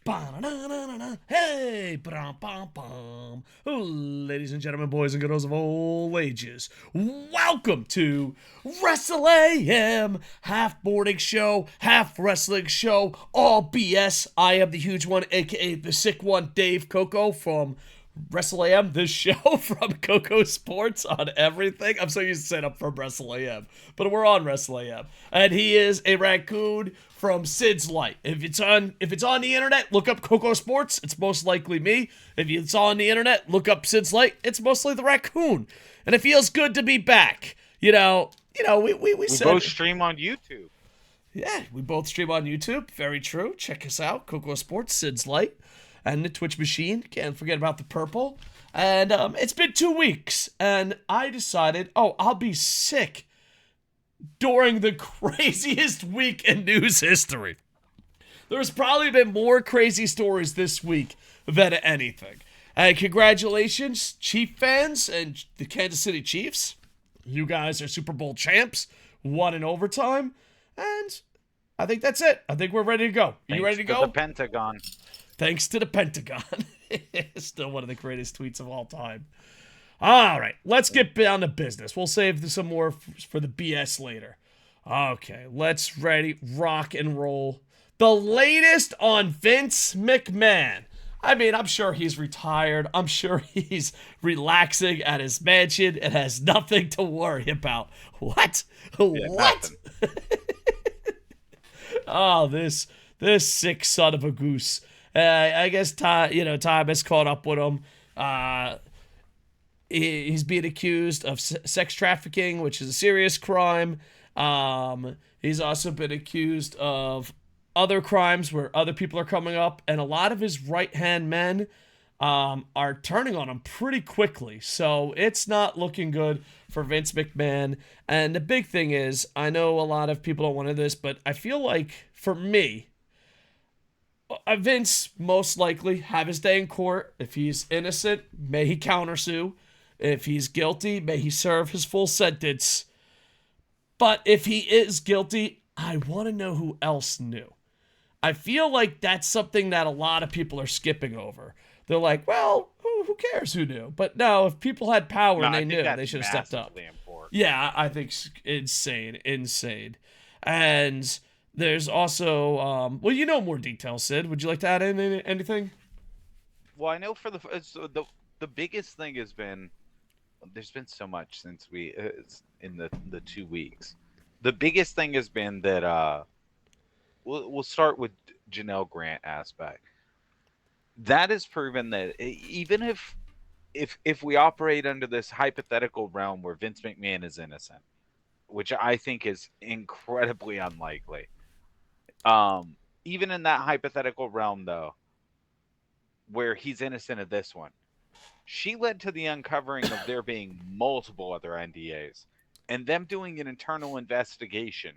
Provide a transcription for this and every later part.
Ba-na-na-na-na-na. Hey, ba-dum-bum-bum. Ladies and gentlemen, boys and girls of all ages, welcome to Wrestle AM, half morning show, half wrestling show, all BS. I am the huge one, aka the sick one, Dave Koco from Wrestle AM, this show from KocoSports on everything. I'm so used to saying I'm from Wrestle AM, but we're on Wrestle AM. And he is a raccoon from SidsLight. If it's on the internet, look up KocoSports. It's most likely me. If it's on the internet, look up SidsLight. It's mostly the raccoon. And it feels good to be back. We said both stream on YouTube. yeah, we both stream on YouTube. Very true. Check us out, KocoSports, SidsLight, and the Twitch machine. Can't forget about the purple. And it's been 2 weeks, and I decided, I'll be sick during the craziest week in news history. There's probably been more crazy stories this week than anything. And congratulations, Chief fans and the Kansas City Chiefs. You guys are Super Bowl champs, won in overtime, and I think that's it. I think we're ready to go. You ready to go? The Pentagon. Thanks to the Pentagon. Still one of the greatest tweets of all time. All right, let's get down to business. We'll save some more for the BS later. Okay, let's rock and roll. The latest on Vince McMahon. I mean, I'm sure he's retired. I'm sure he's relaxing at his mansion and has nothing to worry about. What? Yeah, what? Oh, this sick son of a goose. I guess time has caught up with him. He's being accused of sex trafficking, which is a serious crime. He's also been accused of other crimes where other people are coming up, and a lot of his right-hand men are turning on him pretty quickly. So it's not looking good for Vince McMahon. And the big thing is, I know a lot of people don't want to do this, but I feel like, for me, Vince most likely have his day in court. If he's innocent, may he countersue. If he's guilty, may he serve his full sentence. But if he is guilty, I want to know who else knew. I feel like that's something that a lot of people are skipping over. They're like, well, who cares who knew? But no, if people had power and they knew, they should have stepped up. Important. Yeah, I think insane. And there's also, well, you know more details, Sid. Would you like to add in anything? Well, I know for the biggest thing has been, there's been so much since we in the 2 weeks. The biggest thing has been that we'll start with Janelle Grant aspect. That has proven that even if we operate under this hypothetical realm where Vince McMahon is innocent, which I think is incredibly unlikely, even in that hypothetical realm though, where he's innocent of this one, she led to the uncovering of there being multiple other NDAs and them doing an internal investigation,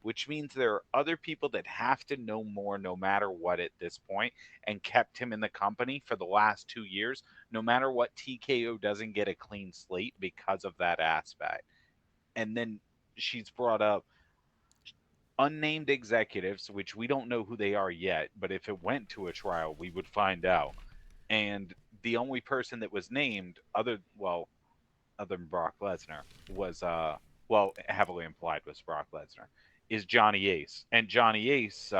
which means there are other people that have to know more no matter what at this point, and kept him in the company for the last 2 years. No matter what, TKO doesn't get a clean slate because of that aspect. And then she's brought up unnamed executives, which we don't know who they are yet, but if it went to a trial, we would find out. And the only person that was named, other than Brock Lesnar, was heavily implied was Brock Lesnar, is Johnny Ace. And Johnny Ace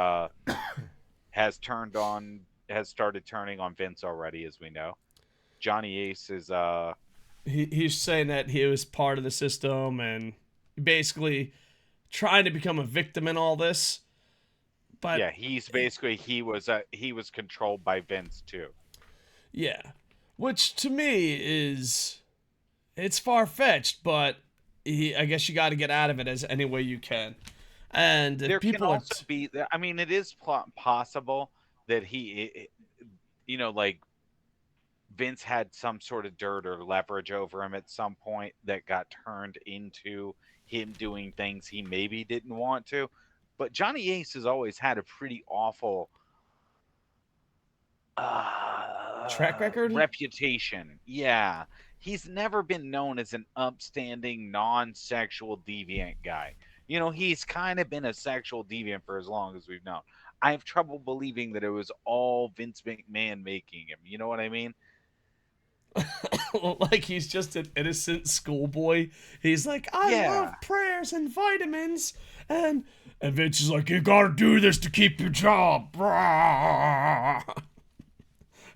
has started turning on Vince already, as we know. Johnny Ace is he's saying that he was part of the system and basically trying to become a victim in all this. But yeah, he's basically he was controlled by Vince too. Yeah, which to me it's far-fetched, but I guess you got to get out of it as any way you can. And there can also be, I mean, it is possible that he, like Vince had some sort of dirt or leverage over him at some point that got turned into him doing things he maybe didn't want to. But Johnny Ace has always had a pretty awful track record, reputation. Yeah, he's never been known as an upstanding, non-sexual deviant guy. He's kind of been a sexual deviant for as long as we've known. I have trouble believing that it was all Vince McMahon making him. You know what I mean? Like he's just an innocent schoolboy. He's like, I Yeah. love prayers and vitamins, and Vince is like, you gotta do this to keep your job.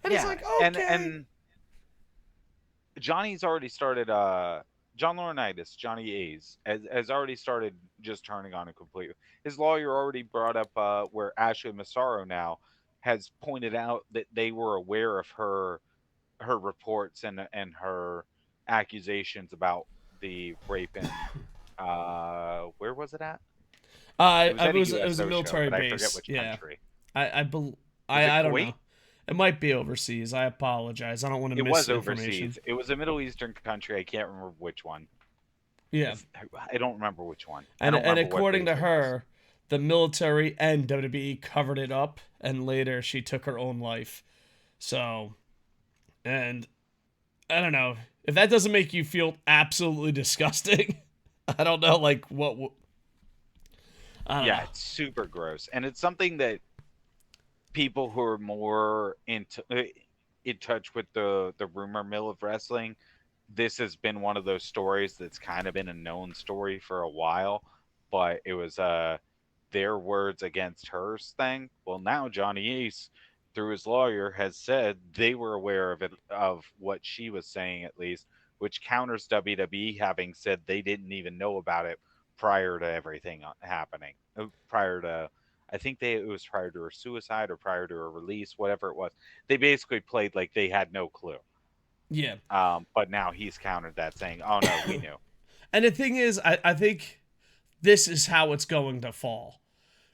And he's Yeah. like, And okay. Johnny's already started John Laurinaitis, Johnny A's, has already started just turning on it completely. His lawyer already brought up where Ashley Massaro now has pointed out that they were aware of her reports and her accusations about the rape in where was it at? It was at a It was a USO show, military but I forget base. which Yeah, country. Was it I don't know. Kuwait? It might be overseas. I apologize. I don't want to It miss was information. overseas. It was a Middle Eastern country. I can't remember which one. Yeah, I don't remember which one. I and don't remember what according base to it was. her, the military and WWE covered it up, and later she took her own life. So, and I don't know if that doesn't make you feel absolutely disgusting. I don't know, like what. I don't Yeah, know. it's super gross, and it's something that people who are more in touch with the rumor mill of wrestling, this has been one of those stories that's kind of been a known story for a while, but it was their words against hers thing. Well, now Johnny Ace, through his lawyer, has said they were aware of it, of what she was saying at least, which counters WWE having said they didn't even know about it prior to everything happening. Prior to, I think it was prior to her suicide or prior to her release, whatever it was. They basically played like they had no clue. Yeah, But now he's countered that, saying, "Oh no, we knew." and the thing is, I think this is how it's going to fall.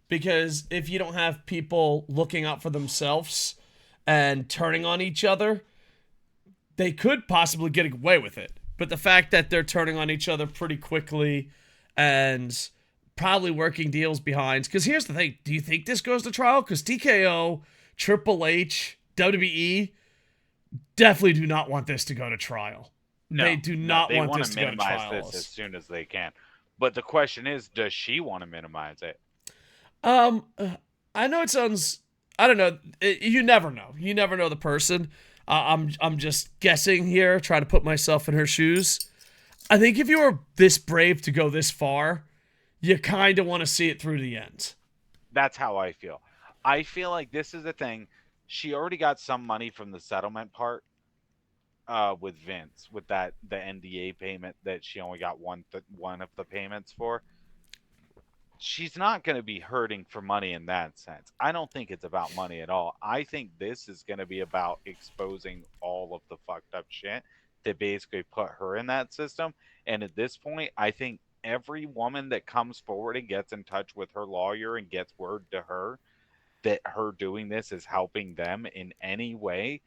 Because if you don't have people looking out for themselves and turning on each other, they could possibly get away with it. But the fact that they're turning on each other pretty quickly and probably working deals behind. Because here's the thing: do you think this goes to trial? Because TKO, Triple H, WWE definitely do not want this to go to trial. They No, do no, not they want want to this to go to minimize this as trials. soon as they can. But the question is, does she want to minimize it? Um, I know it sounds. I don't know. You never know. You never know the person. I'm just guessing here, trying to put myself in her shoes. I think if you were this brave to go this far, you kind of want to see it through the end. That's how I feel. I feel like this is the thing. She already got some money from the settlement part with Vince, with that the NDA payment that she only got one of the payments for. She's not going to be hurting for money in that sense. I don't think it's about money at all. I think this is going to be about exposing all of the fucked up shit that basically put her in that system. And at this point, I think every woman that comes forward and gets in touch with her lawyer and gets word to her that her doing this is helping them in any way,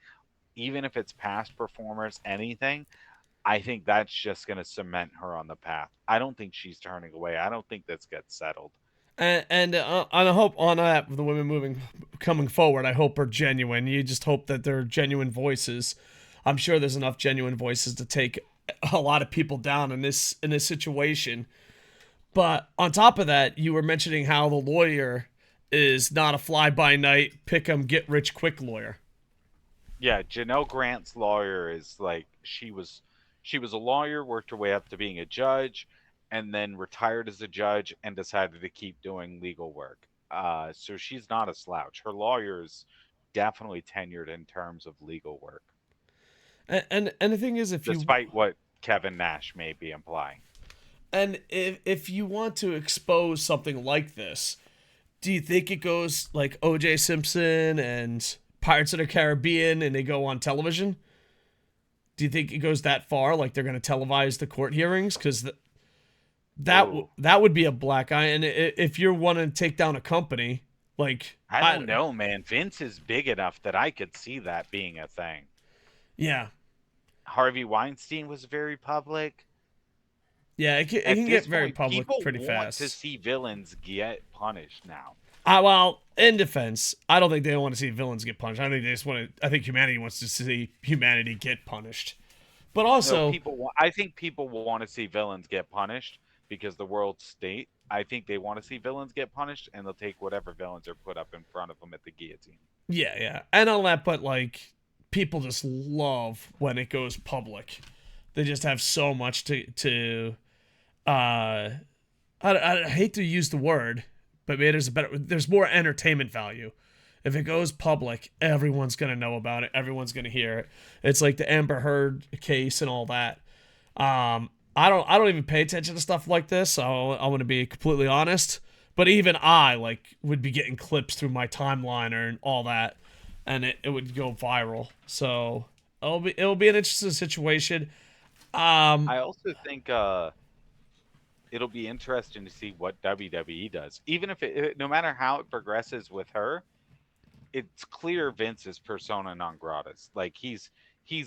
even if it's past performers, anything, I think that's just going to cement her on the path. I don't think she's turning away. I don't think this gets settled. And I hope on that the women coming forward, I hope are genuine. You just hope that they're genuine voices. I'm sure there's enough genuine voices to take a lot of people down in this situation. But on top of that, you were mentioning how the lawyer is not a fly by night, pick 'em, get rich quick lawyer. Yeah, Janelle Grant's lawyer is like she was a lawyer, worked her way up to being a judge, and then retired as a judge and decided to keep doing legal work. So she's not a slouch. Her lawyer is definitely tenured in terms of legal work, And the thing is, despite what Kevin Nash may be implying. if you want to expose something like this, do you think it goes like O.J. Simpson and Pirates of the Caribbean, and they go on television? Do you think it goes that far? Like they're going to televise the court hearings? Because Oh, that would be a black eye. And if you're wanting to take down a company, like I don't know, man. Vince is big enough that I could see that being a thing. yeah, Harvey Weinstein was very public. yeah, it At can get this very point, public people pretty want to fast. see villains get punished now. Well, in defense, I don't think they want to see villains get punished. I think they just want to. I think humanity wants to see humanity get punished. But No, also, I think people want to see villains get punished because the world state. I think they want to see villains get punished, and they'll take whatever villains are put up in front of them at the guillotine. Yeah, yeah. And all that, but like people just love when it goes public. They just have so much to I hate to use the word, but maybe there's more entertainment value. If it goes public, everyone's gonna know about it. Everyone's gonna hear it. It's like the Amber Heard case and all that. I don't even pay attention to stuff like this. So I want to be completely honest. But even I like would be getting clips through my timeline and all that, and it would go viral. So it'll be an interesting situation. I also think it'll be interesting to see what WWE does. Even if no matter how it progresses with her, it's clear Vince is persona non gratis. Like he's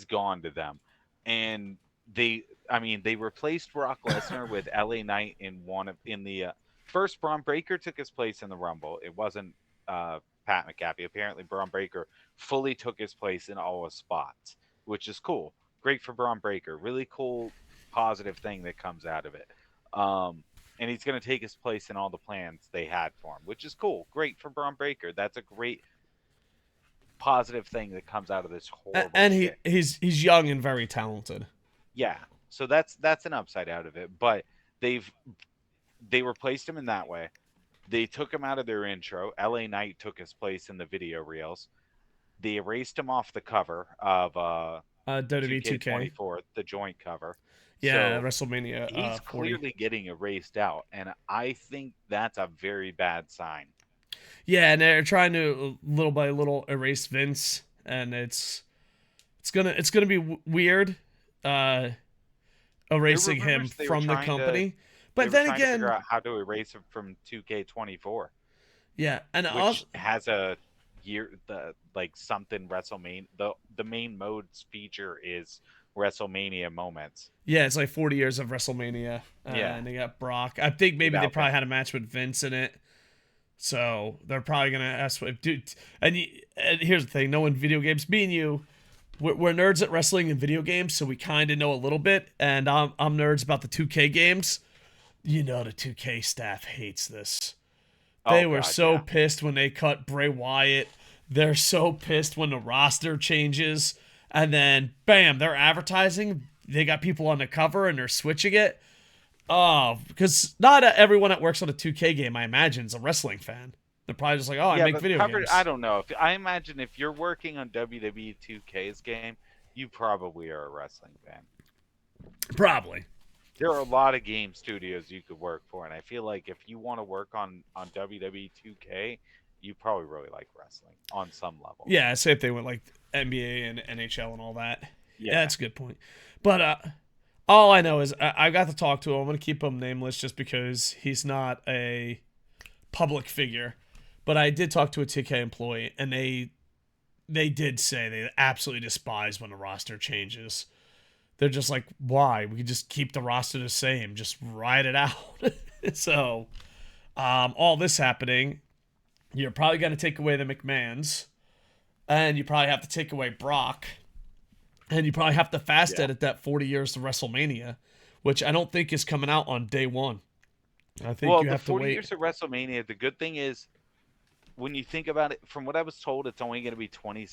gone to them, and they replaced Brock Lesnar with LA Knight in the first. Braun Breaker took his place in the Rumble. It wasn't Pat McAfee. Apparently, Braun Breaker fully took his place in all his spots, which is cool. Great for Braun Breaker. Really cool, positive thing that comes out of it. And he's going to take his place in all the plans they had for him, which is cool. Great for Braun Breaker. That's a great positive thing that comes out of this horrible and shit. he's young and very talented. Yeah, so that's an upside out of it. But they replaced him in that way. They took him out of their intro. LA Knight took his place in the video reels. They erased him off the cover of WWE 2K24, the joint cover. Yeah, so WrestleMania. He's 40. clearly getting erased out, and I think that's a very bad sign. Yeah, and they're trying to little by little erase Vince, and it's gonna be weird, erasing him from the company. But then again, to figure out how to erase him from 2K24. Yeah, and which has a something WrestleMania. The main modes feature is WrestleMania moments. Yeah, it's like 40 years of WrestleMania. And they got Brock. I think maybe they probably had a match with Vince in it. So they're probably gonna ask, dude. And here's the thing: knowing video games, me and you, we're nerds at wrestling and video games, so we kind of know a little bit. And I'm nerds about the 2K games. You know, the 2K staff hates this. They were so pissed when they cut Bray Wyatt. They're so pissed when the roster changes, and then bam, they're advertising. They got people on the cover and they're switching it. Oh, because not everyone that works on a 2K game, I imagine, is a wrestling fan. They're probably just like, oh, I make video games. I don't know. I imagine if you're working on WWE 2K's game, you probably are a wrestling fan. Probably. There are a lot of game studios you could work for, and I feel like if you want to work on WWE 2K, you probably really like wrestling on some level. Yeah, same thing with like NBA and NHL and all that. Yeah, that's a good point. But all I know is I got to talk to him. I'm going to keep him nameless just because he's not a public figure. But I did talk to a 2K employee, and they did say they absolutely despise when the roster changes. They're just like, why? We can just keep the roster the same. Just ride it out. So, all this happening, you're probably going to take away the McMahons, and you probably have to take away Brock, and you probably have to fast edit that 40 years of WrestleMania, which I don't think is coming out on day one. I think you have to wait. 40 years of WrestleMania, the good thing is, when you think about it, from what I was told, it's only going to be 20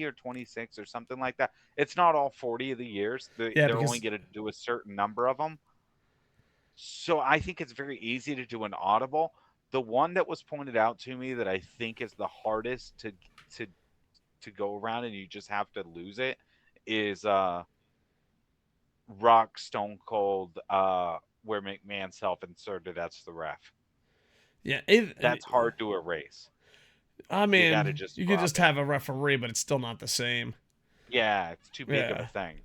or 26 or something like that. It's not all 40 of the years. They're only going to do a certain number of them. So I think it's very easy to do an audible. The one that was pointed out to me that I think is the hardest to go around, and you just have to lose it, is Rock Stone Cold, where McMahon self-inserted as the ref. Yeah, that's hard to erase. I mean, you could just have a referee, but it's still not the same. Yeah, it's too big of a thing.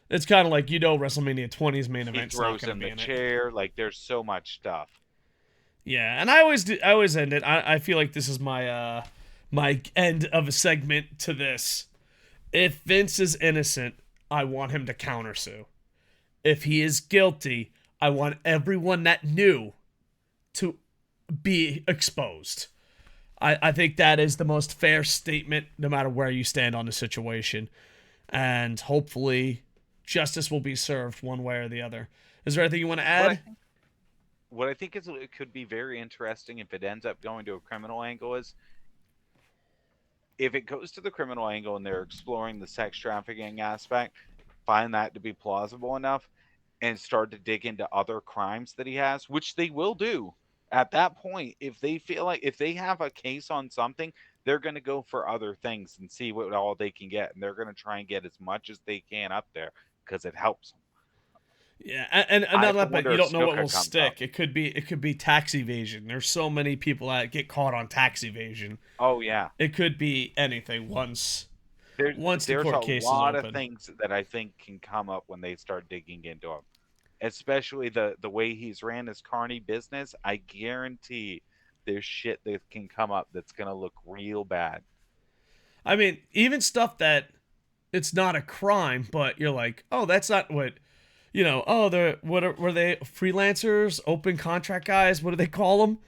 It's kind of like, WrestleMania 20's main event. He throws in the chair. Like, there's so much stuff. Yeah, and I always end it. I feel like this is my my end of a segment to this. If Vince is innocent, I want him to countersue. If he is guilty, I want everyone that knew to be exposed. I think that is the most fair statement, no matter where you stand on the situation. And hopefully, justice will be served one way or the other. Is there anything you want to What I add? think, what I think is it could be very interesting if it ends up going to a criminal angle is if it goes to the criminal angle and they're exploring the sex trafficking aspect, find that to be plausible enough, and start to dig into other crimes that he has, which they will do. At that point, if they feel like if they have a case on something, they're going to go for other things and see what all they can get, and they're going to try and get as much as they can up there because it helps them. Yeah, and I not have to that, but wonder you if don't know what Snuka will comes up. stick. It could be tax evasion. There's so many people that get caught on tax evasion. Oh yeah, It could be anything there's once the there's a court case is lot of open. things that I think can come up when they start digging into him, especially the way he's ran his carny business. I guarantee there's shit that can come up that's gonna look real bad. I mean, even stuff that it's not a crime, but you're like, oh, that's not what, Oh, were they freelancers, open contract guys? What do they call them?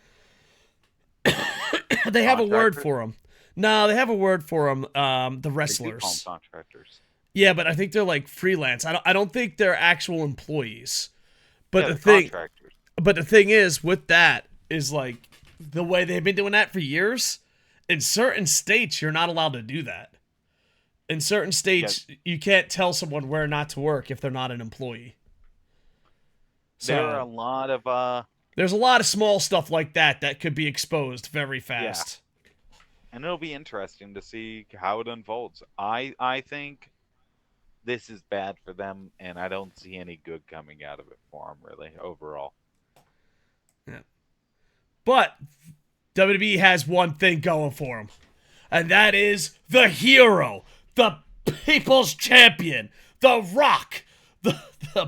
They have a word Contractors, for them. No, they have a word for them. The they do call them wrestlers. contractors. Yeah, but I think they're like freelance. I don't think they're actual employees. But Yeah, the they're thing, contractors. but the thing is with that is like the way they've been doing that for years. In certain states, you're not allowed to do that. In certain states, Yes, you can't tell someone where not to work if they're not an employee. there are a So lot of there's a lot of small stuff like that could be exposed very yeah, fast. and it'll be interesting to see how it unfolds. I think this is bad for them, and I don't see any good coming out of it for them really overall. Yeah. But WWE has one thing going for them, and that is the hero, the people's champion, the Rock, the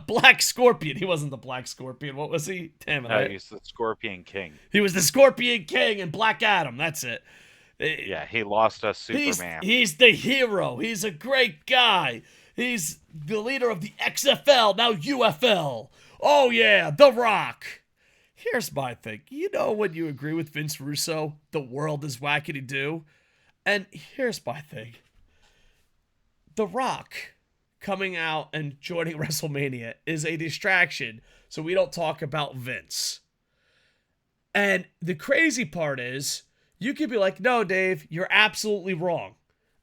Black Scorpion. He wasn't the Black Scorpion. What was he? Damn it. No, he's the Scorpion King. He was the Scorpion King and Black Adam. That's it. Yeah, he lost us He's Superman. he's the hero. He's a great guy. He's the leader of the XFL, now UFL. Oh yeah, The Rock. Here's my thing. You know when you agree with Vince Russo, the world is wackety do? And here's my thing. The Rock coming out and joining WrestleMania is a distraction so we don't talk about Vince. And the crazy part is, you could be like, no, Dave, you're absolutely wrong.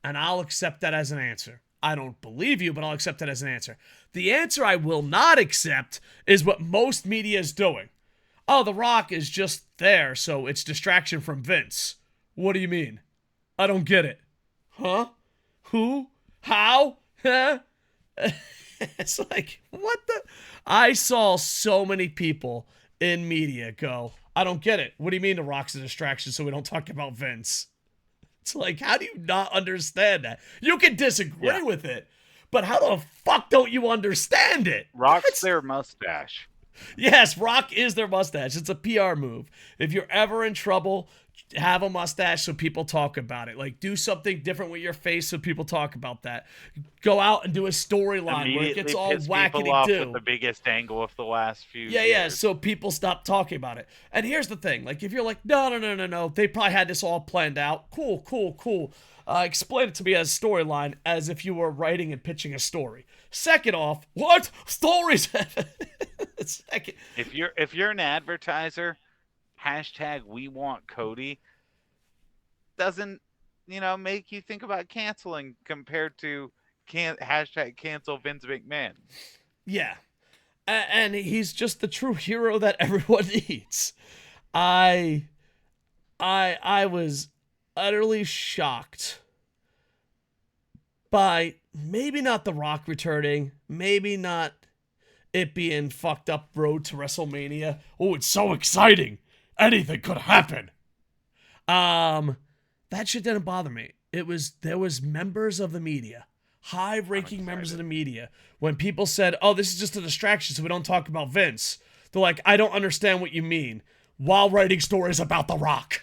And I'll accept that as an answer. I don't believe you, but I'll accept that as an answer. The answer I will not accept is what most media is doing. Oh, The Rock is just there, so it's distraction from Vince. What do you mean? I don't get it. Huh? Who? How? Huh? It's like, what the? I saw so many people in media go, I don't get it. What do you mean The Rock's a distraction so we don't talk about Vince? It's like, how do you not understand that? You can disagree Yeah, with it, but how the fuck don't you understand it? Rock's their mustache. Yes, Rock is their mustache. It's a PR move. If you're ever in trouble, have a mustache so people talk about it. Like, do something different with your face so people talk about that. Go out and do a storyline where it gets Immediately all piss people wackety off with do. the biggest angle of the last few Yeah, years. so people stop talking about it. And here's the thing. Like, if you're like, no, they probably had this all planned out. Cool. Explain it to me as storyline, as if you were writing and pitching a story. Second off, what? Stories? Second. If you're an advertiser, hashtag we want Cody doesn't make you think about canceling compared to hashtag cancel Vince McMahon. Yeah. And he's just the true hero that everyone needs. I was utterly shocked by maybe not The Rock returning, maybe not it being fucked up road to WrestleMania. Oh, it's so exciting. Anything could happen. That shit didn't bother me. There was members of the media, high-ranking members of the media, when people said, "Oh, this is just a distraction, so we don't talk about Vince." They're like, "I don't understand what you mean," while writing stories about The Rock.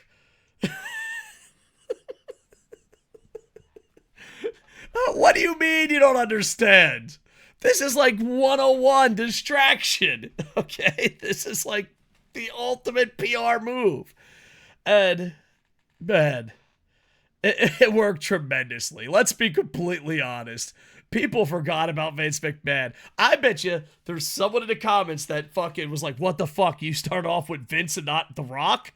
What do you mean you don't understand? This is like 101 distraction. Okay? This is like the ultimate PR move. And, man, it worked tremendously. Let's be completely honest. People forgot about Vince McMahon. I bet you there's someone in the comments that fucking was like, what the fuck? You start off with Vince and not The Rock?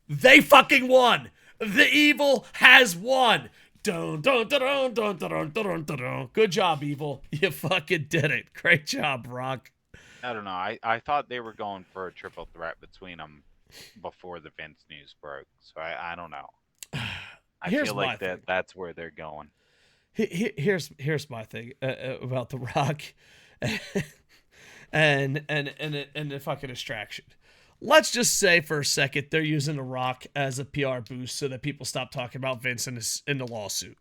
They fucking won. The evil has won. Dun, dun, dun, dun, dun, dun, dun, dun, dun. Good job, evil. You fucking did it. Great job, Rock. I don't know. I thought they were going for a triple threat between them before the Vince news broke. So I don't know. I feel like that's where they're going. Here's my thing about The Rock and the fucking distraction. Let's just say for a second they're using The Rock as a PR boost so that people stop talking about Vince in the lawsuit.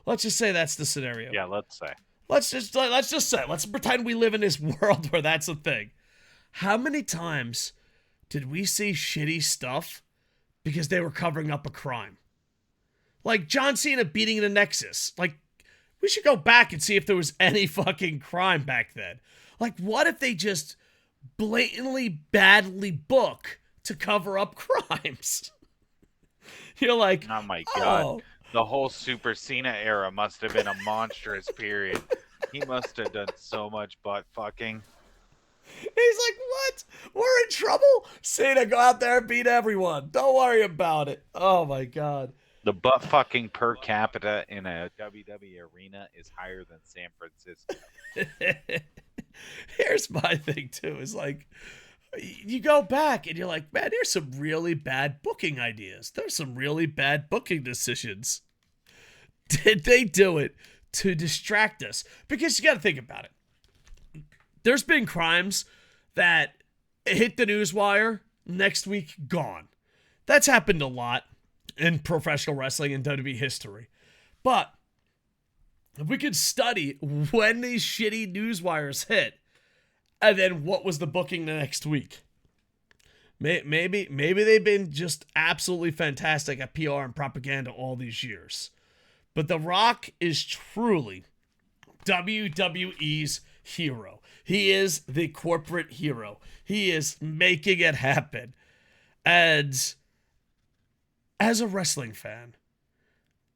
Let's just say that's the scenario. Yeah, let's say. Let's pretend we live in this world where that's a thing. How many times did we see shitty stuff because they were covering up a crime? Like John Cena beating the Nexus. Like, we should go back and see if there was any fucking crime back then. Like, what if they just blatantly badly book to cover up crimes? You're like, oh my god, the whole Super Cena era must have been a monstrous period. He must have done so much butt fucking. He's like, what? We're in trouble? Cena, go out there and beat everyone. Don't worry about it. Oh my god. The butt fucking per capita in a WWE arena is higher than San Francisco. Here's my thing too, is like, you go back and you're like, man, there's some really bad booking ideas. There's some really bad booking decisions. Did they do it to distract us? Because you got to think about it. There's been crimes that hit the newswire, next week gone. That's happened a lot in professional wrestling and WWE history. But if we could study when these shitty newswires hit, and then what was the booking the next week, maybe they've been just absolutely fantastic at PR and propaganda all these years. But The Rock is truly WWE's hero. He is the corporate hero. He is making it happen. And as a wrestling fan,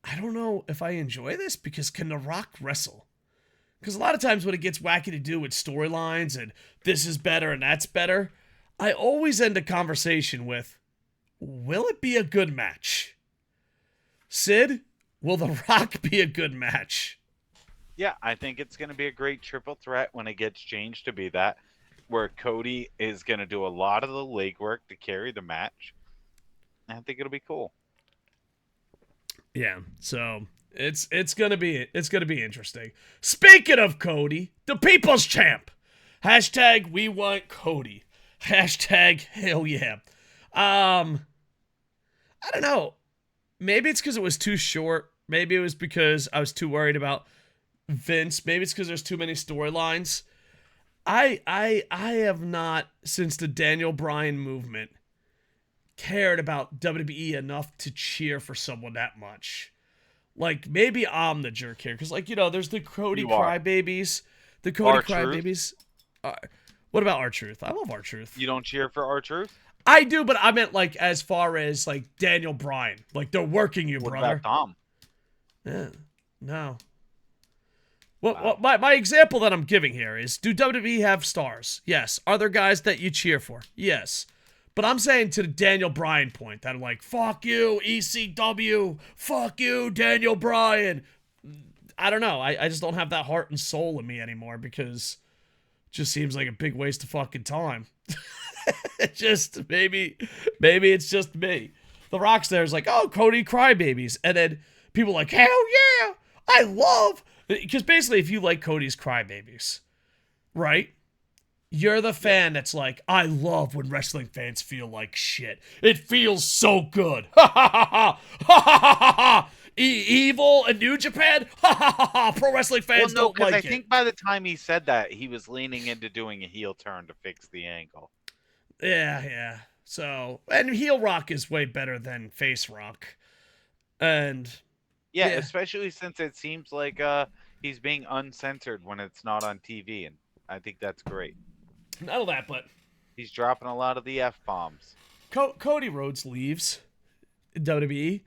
I don't know if I enjoy this, because can The Rock wrestle? Because a lot of times when it gets wacky to do with storylines and this is better and that's better, I always end a conversation with, will it be a good match? Sid, will The Rock be a good match? Yeah, I think it's going to be a great triple threat when it gets changed to be that, where Cody is going to do a lot of the legwork to carry the match. I think it'll be cool. Yeah, so it's gonna be interesting. Speaking of Cody, the people's champ. Hashtag we want Cody. Hashtag hell yeah. I don't know. Maybe it's because it was too short. Maybe it was because I was too worried about Vince. Maybe it's because there's too many storylines. I have not, since the Daniel Bryan movement, cared about WWE enough to cheer for someone that much. Like, maybe I'm the jerk here, because, like, you know, there's the Cody crybabies. The Cody crybabies. What about R-Truth? I love R-Truth. You don't cheer for R-Truth? I do, but I meant, like, as far as, like, Daniel Bryan. Like, they're working you, brother. What about Tom? Yeah, no. Well, my example that I'm giving here is, do WWE have stars? Yes. Are there guys that you cheer for? Yes. But I'm saying to the Daniel Bryan point that I'm like, fuck you, ECW, fuck you, Daniel Bryan. I don't know. I just don't have that heart and soul in me anymore, because it just seems like a big waste of fucking time. Maybe it's just me. The Rock's there is like, oh, Cody crybabies. And then people are like, hell yeah, I love. Because basically, if you like Cody's crybabies, right? You're the fan that's like, I love when wrestling fans feel like shit. It feels so good. Ha ha ha ha. Ha ha ha ha. Evil and New Japan? Ha ha ha ha. Pro wrestling fans don't like it. I think by the time he said that, he was leaning into doing a heel turn to fix the angle. Yeah. So, and heel Rock is way better than face Rock. And yeah, especially since it seems like he's being uncensored when it's not on TV, and I think that's great. Not all that, but he's dropping a lot of the F-bombs. Cody Rhodes leaves WWE.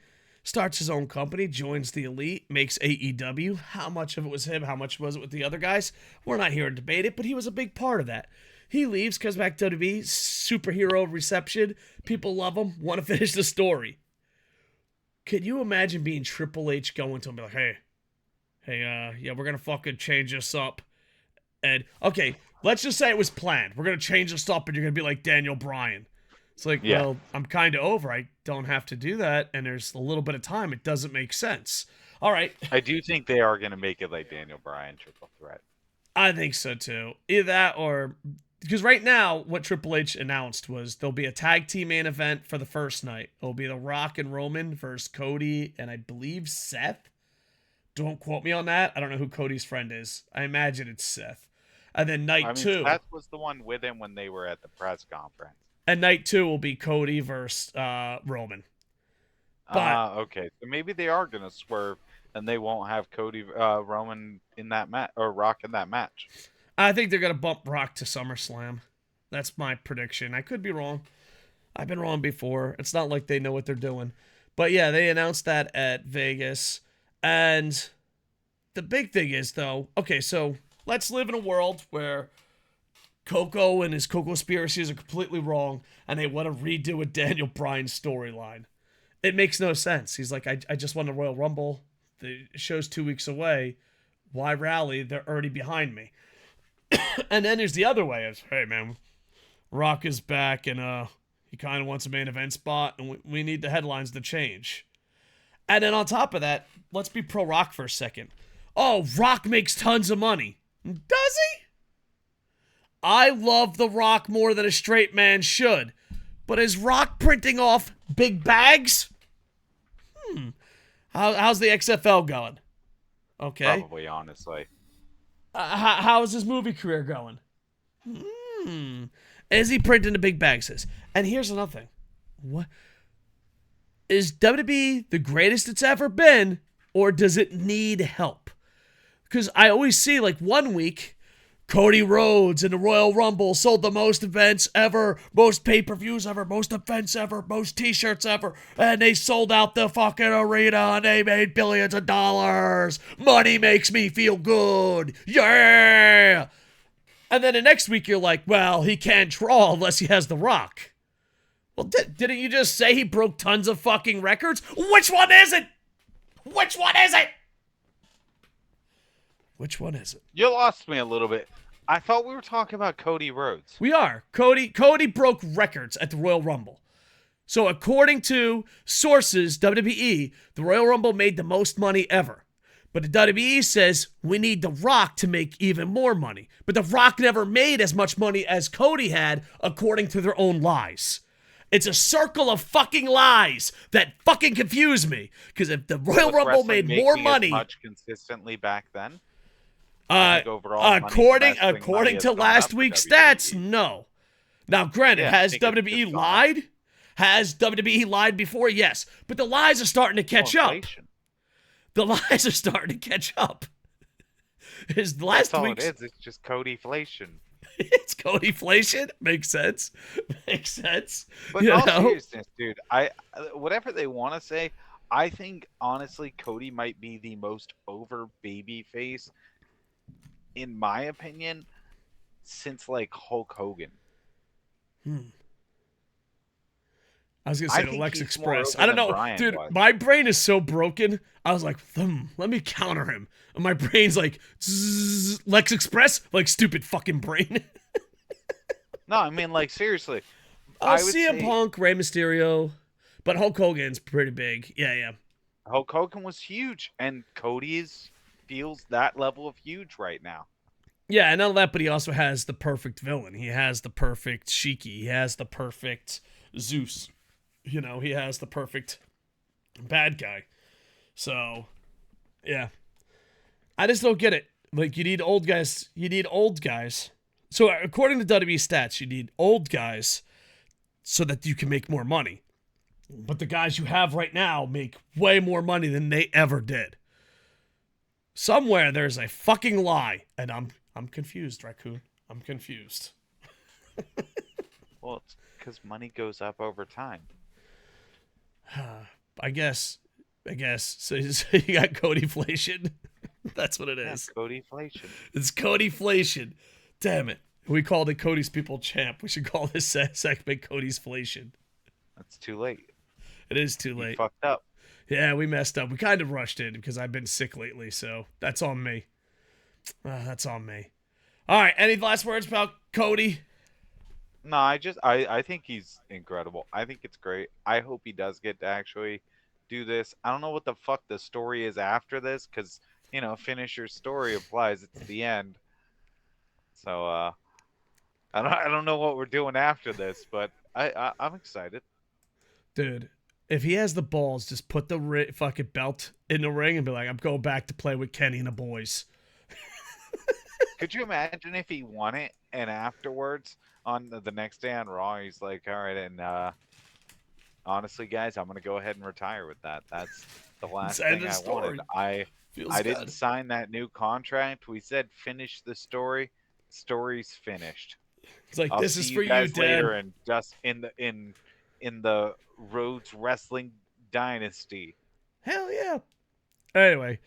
starts his own company, joins the Elite, makes AEW. How much of it was him? How much was it with the other guys? We're not here to debate it, but he was a big part of that. He leaves, comes back to WWE, superhero reception. People love him, want to finish the story. Can you imagine being Triple H going to him and be like, yeah, we're going to fucking change this up. And, okay, let's just say it was planned. We're going to change this up and you're going to be like Daniel Bryan. It's like, well, I'm kind of over. I don't have to do that, and there's a little bit of time. It doesn't make sense. All right. I do think they are going to make it like Daniel Bryan triple threat. I think so, too. Either that or... Because right now, what Triple H announced was there'll be a tag team main event for the first night. It'll be The Rock and Roman versus Cody and I believe Seth. Don't quote me on that. I don't know who Cody's friend is. I imagine it's Seth. And then night two... Seth was the one with him when they were at the press conference. And night two will be Cody versus Roman. But okay. So maybe they are going to swerve and they won't have Cody Roman in that match or Rock in that match. I think they're going to bump Rock to SummerSlam. That's my prediction. I could be wrong. I've been wrong before. It's not like they know what they're doing. But yeah, they announced that at Vegas. And the big thing is, though, okay, so let's live in a world where Koco and his KocoSports are completely wrong, and they want to redo a Daniel Bryan storyline. It makes no sense. He's like, I just won the Royal Rumble. The show's 2 weeks away. Why rally? They're already behind me. And then there's the other way. It's, hey, man, Rock is back, and he kind of wants a main event spot, and we need the headlines to change. And then on top of that, let's be pro-Rock for a second. Oh, Rock makes tons of money. Does he? I love The Rock more than a straight man should. But is Rock printing off big bags? How's the XFL going? Okay. Probably, honestly. How's his movie career going? Is he printing the big bags? And here's another thing. What? Is WWE the greatest it's ever been, or does it need help? Because I always see, like, 1 week... Cody Rhodes in the Royal Rumble sold the most events ever, most pay-per-views ever, most events ever, most t-shirts ever, and they sold out the fucking arena and they made billions of dollars. Money makes me feel good. Yeah! And then the next week you're like, well, he can't draw unless he has The Rock. Well, didn't you just say he broke tons of fucking records? Which one is it? Which one is it? Which one is it? You lost me a little bit. I thought we were talking about Cody Rhodes. We are. Cody broke records at the Royal Rumble. So according to sources, WWE, the Royal Rumble made the most money ever. But the WWE says we need The Rock to make even more money. But The Rock never made as much money as Cody had, according to their own lies. It's a circle of fucking lies that fucking confuse me. Because if the Royal Rumble made more money... as much consistently back then? According to last week's stats, no. Now, granted, has WWE lied? Has WWE lied before? Yes. But the lies are starting to catch up. The lies are starting to catch up. That's all it is. It's just Codyflation. It's Codyflation. Makes sense. Makes sense. But in all seriousness, dude, whatever they want to say, I think, honestly, Cody might be the most over babyface, in my opinion, since like Hulk Hogan. I was gonna say the Lex Express. I don't know, dude. My brain is so broken. I was like, let me counter him, and my brain's like, Lex Express, like stupid fucking brain. No, I mean, like, seriously. CM Punk, Rey Mysterio, but Hulk Hogan's pretty big. Yeah. Hulk Hogan was huge, and Cody feels that level of huge right now. Yeah, and not only that, but he also has the perfect villain. He has the perfect Shiki. He has the perfect Zeus. You know, he has the perfect bad guy. So, yeah. I just don't get it. Like, you need old guys. You need old guys. So, according to WWE stats, you need old guys so that you can make more money. But the guys you have right now make way more money than they ever did. Somewhere there's a fucking lie, and I'm confused, Raccoon. I'm confused. Well, it's because money goes up over time. I guess I guess. So you got Codyflation. That's what it is. Yeah, Codyflation. It's Codyflation. Damn it. We called it Cody's People Champ. We should call this segment Cody'sflation. That's too late. It is too late. You fucked up. Yeah, we messed up. We kind of rushed in because I've been sick lately, so that's on me. That's on me. All right, any last words about Cody? No, I think he's incredible. I think it's great. I hope he does get to actually do this. I don't know what the fuck the story is after this, because, you know, finish your story applies. It's the end. So, I don't know what we're doing after this, but I'm excited. Dude, if he has the balls, just put the fucking belt in the ring and be like, I'm going back to play with Kenny and the boys. Could you imagine if he won it and afterwards on the next day on Raw, he's like, all right, and honestly, guys, I'm going to go ahead and retire with that. That's the last thing I wanted. I didn't sign that new contract. We said finish the story. Story's finished. It's like, this is for you, Dad. Later and just in the Rhodes Wrestling Dynasty. Hell yeah. Anyway,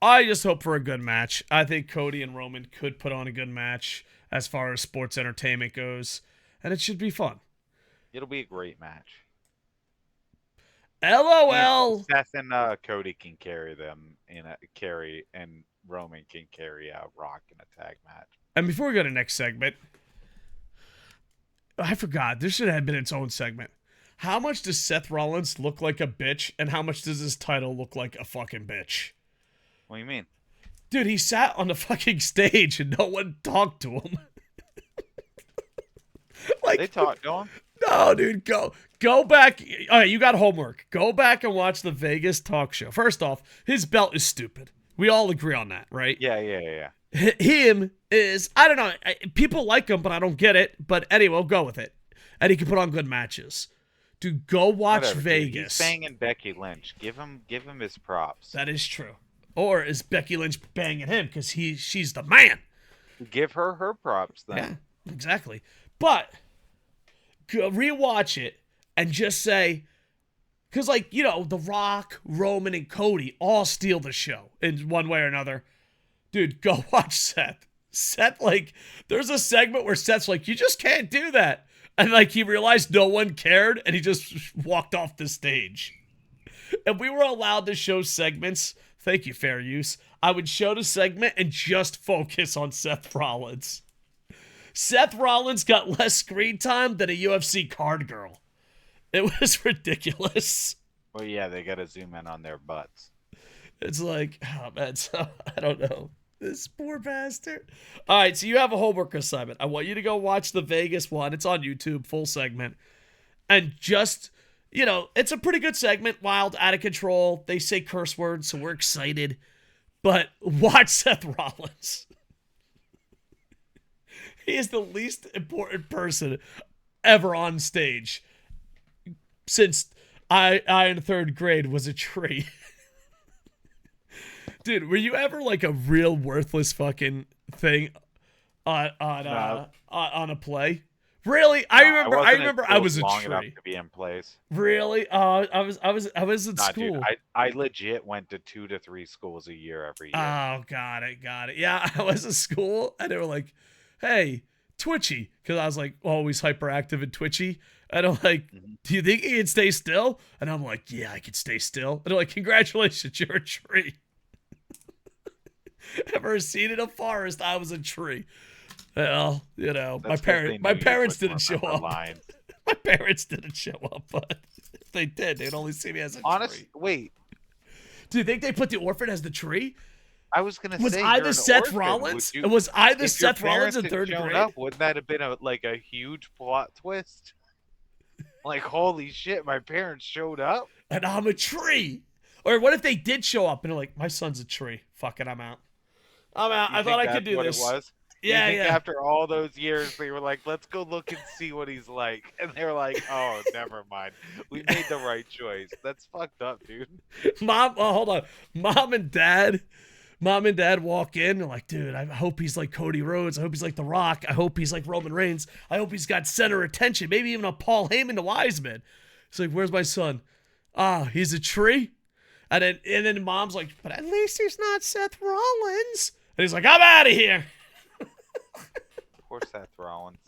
I just hope for a good match. I think Cody and Roman could put on a good match as far as sports entertainment goes, and it should be fun. It'll be a great match. LOL. And Seth and Cody can carry them carry, and Roman can carry Rock in a tag match. And before we go to the next segment, I forgot. This should have been its own segment. How much does Seth Rollins look like a bitch, and how much does his title look like a fucking bitch? What do you mean? Dude, he sat on the fucking stage and no one talked to him. Like, they talked to him? No, dude, go back. All right, you got homework. Go back and watch the Vegas talk show. First off, his belt is stupid. We all agree on that, right? Yeah. Him is, I don't know. People like him, but I don't get it. But anyway, we'll go with it. And he can put on good matches. Dude, go watch Vegas. Dude, he's banging Becky Lynch. Give him his props. That is true. Or is Becky Lynch banging him because she's the man? Give her props then. Yeah, exactly. But go rewatch it and just say, because like, you know, The Rock, Roman, and Cody all steal the show in one way or another. Dude, go watch Seth. Seth, like, there's a segment where Seth's like, you just can't do that. And like, he realized no one cared and he just walked off the stage. And we were allowed to show segments. Thank you, fair use. I would show the segment and just focus on Seth Rollins. Seth Rollins got less screen time than a UFC card girl. It was ridiculous. Well, yeah, they got to zoom in on their butts. It's like, oh man, so I don't know. This poor bastard. All right, so you have a homework assignment. I want you to go watch the Vegas one. It's on YouTube, full segment. And just, you know, it's a pretty good segment. Wild, out of control. They say curse words, so we're excited. But watch Seth Rollins. He is the least important person ever on stage since I in third grade was a tree. Dude, were you ever like a real worthless fucking thing on a play? Really? I remember I was a long tree. Enough to be in plays. Really? I was in school. Dude, I legit went to 2 to 3 schools a year every year. Oh, got it. Yeah, I was in school and they were like, "Hey, Twitchy," because I was like always hyperactive and twitchy. And I'm like, "Do you think you can stay still?" And I'm like, "Yeah, I can stay still." And they're like, "Congratulations, you're a tree." Ever seen in a forest? I was a tree. Well, you know, my parents didn't show up. My parents didn't show up, but if they did, they'd only see me as a tree. Wait. Do you think they put the orphan as the tree? I was gonna say, was I the Seth Rollins? Was I the Seth Rollins in third grade? Up, wouldn't that have been a huge plot twist? Like, holy shit, my parents showed up, and I'm a tree. Or what if they did show up and they're like, "My son's a tree. Fuck it, I'm out. I thought I could do this." It was? Yeah, yeah. After all those years, they were like, "Let's go look and see what he's like," and they were like, "Oh, never mind. We made the right choice." That's fucked up, dude. Hold on. Mom and dad walk in. They're like, "Dude, I hope he's like Cody Rhodes. I hope he's like The Rock. I hope he's like Roman Reigns. I hope he's got center attention. Maybe even a Paul Heyman to Wiseman." It's like, "Where's my son?" "Ah, he's a tree." And then mom's like, but at least he's not Seth Rollins. And he's like, I'm out of here. Poor Seth Rollins.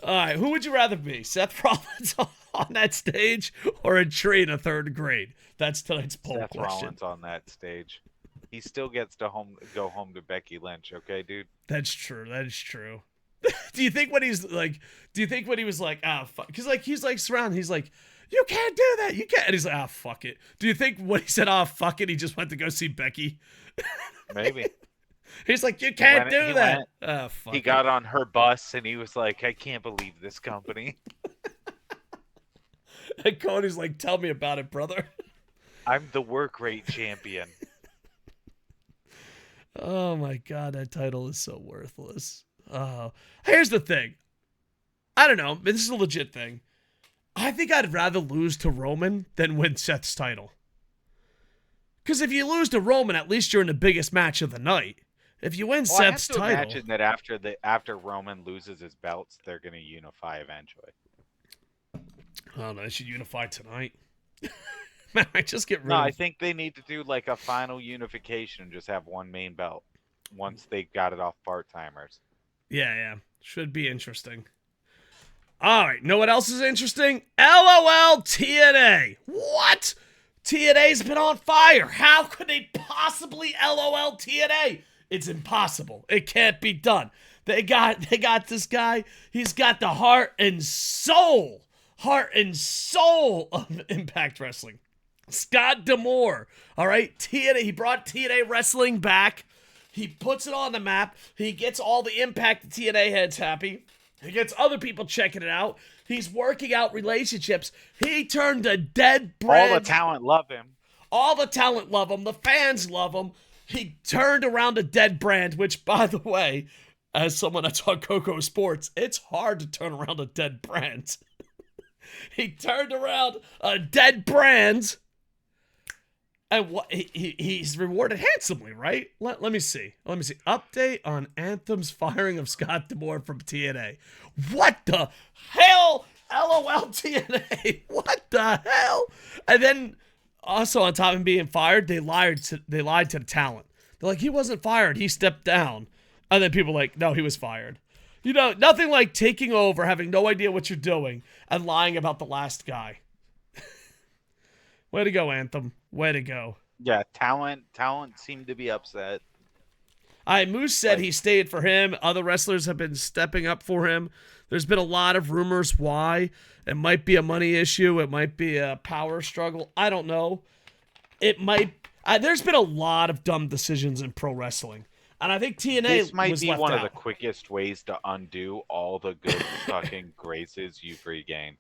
All right, who would you rather be? Seth Rollins on that stage or a tree in a third grade? That's tonight's poll Seth question. Rollins on that stage. He still gets to go home to Becky Lynch, okay, dude? That's true. That is true. Do you think when he was like, ah, fuck? Because, like, he's, like, surrounded. He's like, you can't do that. You can't. And he's like, ah, fuck it. Do you think when he said, ah, fuck it, he just went to go see Becky? Maybe. He's like, you can't do that. Ah, fuck He it. got on her bus, and he was like, I can't believe this company. And Cody's like, tell me about it, brother. I'm the work rate champion. Oh, my God. That title is so worthless. Here's the thing. I don't know. This is a legit thing. I think I'd rather lose to Roman than win Seth's title. Because if you lose to Roman, at least you're in the biggest match of the night. If you win Seth's title, I have to imagine that after Roman loses his belts, they're going to unify eventually. Oh no, they should unify tonight. Man, I just get rid No, of. I think they need to do like a final unification and just have one main belt once they got it off part-timers. Yeah. Should be interesting. All right, know what else is interesting? LOL TNA. What? TNA's been on fire. How could they possibly LOL TNA? It's impossible. It can't be done. They got this guy. He's got the heart and soul of Impact Wrestling. Scott D'Amore. All right, TNA. He brought TNA Wrestling back. He puts it on the map. He gets all the Impact TNA heads happy. He gets other people checking it out. He's working out relationships. He turned a dead brand. All the talent love him. All the talent love him. The fans love him. He turned around a dead brand, which, by the way, as someone that's on KocoSports, it's hard to turn around a dead brand. He turned around a dead brand, and what he's rewarded handsomely, right? Let me see. Update on Anthem's firing of Scott D'Amore from TNA. What the hell? LOL TNA. What the hell? And then also on top of him being fired, they lied to the talent. They're like, he wasn't fired, he stepped down. And then people are like, no, he was fired. You know, nothing like taking over, having no idea what you're doing, and lying about the last guy. Way to go, Anthem. Way to go. Yeah, talent seemed to be upset. Moose said he stayed for him. Other wrestlers have been stepping up for him. There's been a lot of rumors why. It might be a money issue. It might be a power struggle. I don't know. It might. There's been a lot of dumb decisions in pro wrestling. And I think TNA This might was be left one out. of the quickest ways to undo all the good fucking graces you've regained.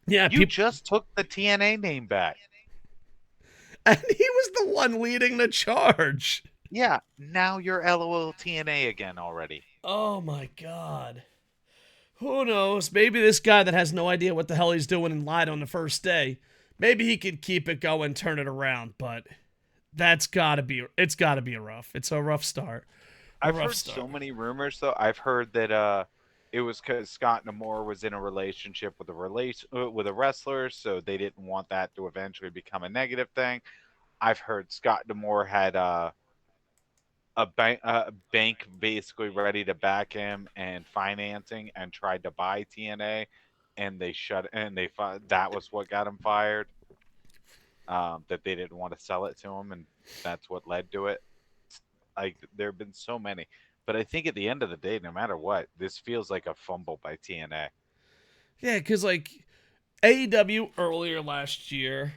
Yeah, You just took the TNA name back. And he was the one leading the charge. Yeah, now you're LOL TNA again already. Oh my God. Who knows? Maybe this guy that has no idea what the hell he's doing and lied on the first day, maybe he could keep it going, turn it around, but it's gotta be a rough start. I've heard so many rumors though. I've heard that it was because Scott D'Amore was in a relationship with a wrestler, so they didn't want that to eventually become a negative thing. I've heard Scott D'Amore had a bank basically ready to back him and financing, and tried to buy TNA, and that was what got him fired. That they didn't want to sell it to him, and that's what led to it. Like, there have been so many. But I think at the end of the day, no matter what, this feels like a fumble by TNA. Yeah, because, like, AEW earlier last year,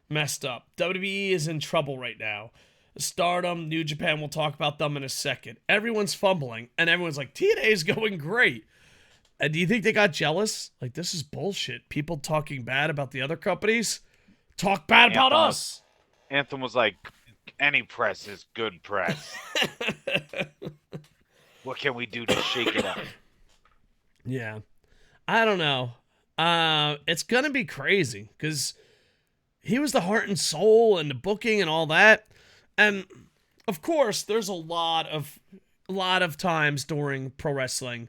messed up. WWE is in trouble right now. Stardom, New Japan, we'll talk about them in a second. Everyone's fumbling, and everyone's like, TNA is going great. And do you think they got jealous? Like, this is bullshit. People talking bad about the other companies? Talk bad about us! Anthem was like, any press is good press. What can we do to shake it up? Yeah. I don't know. It's going to be crazy because he was the heart and soul and the booking and all that. And of course, there's a lot of times during pro wrestling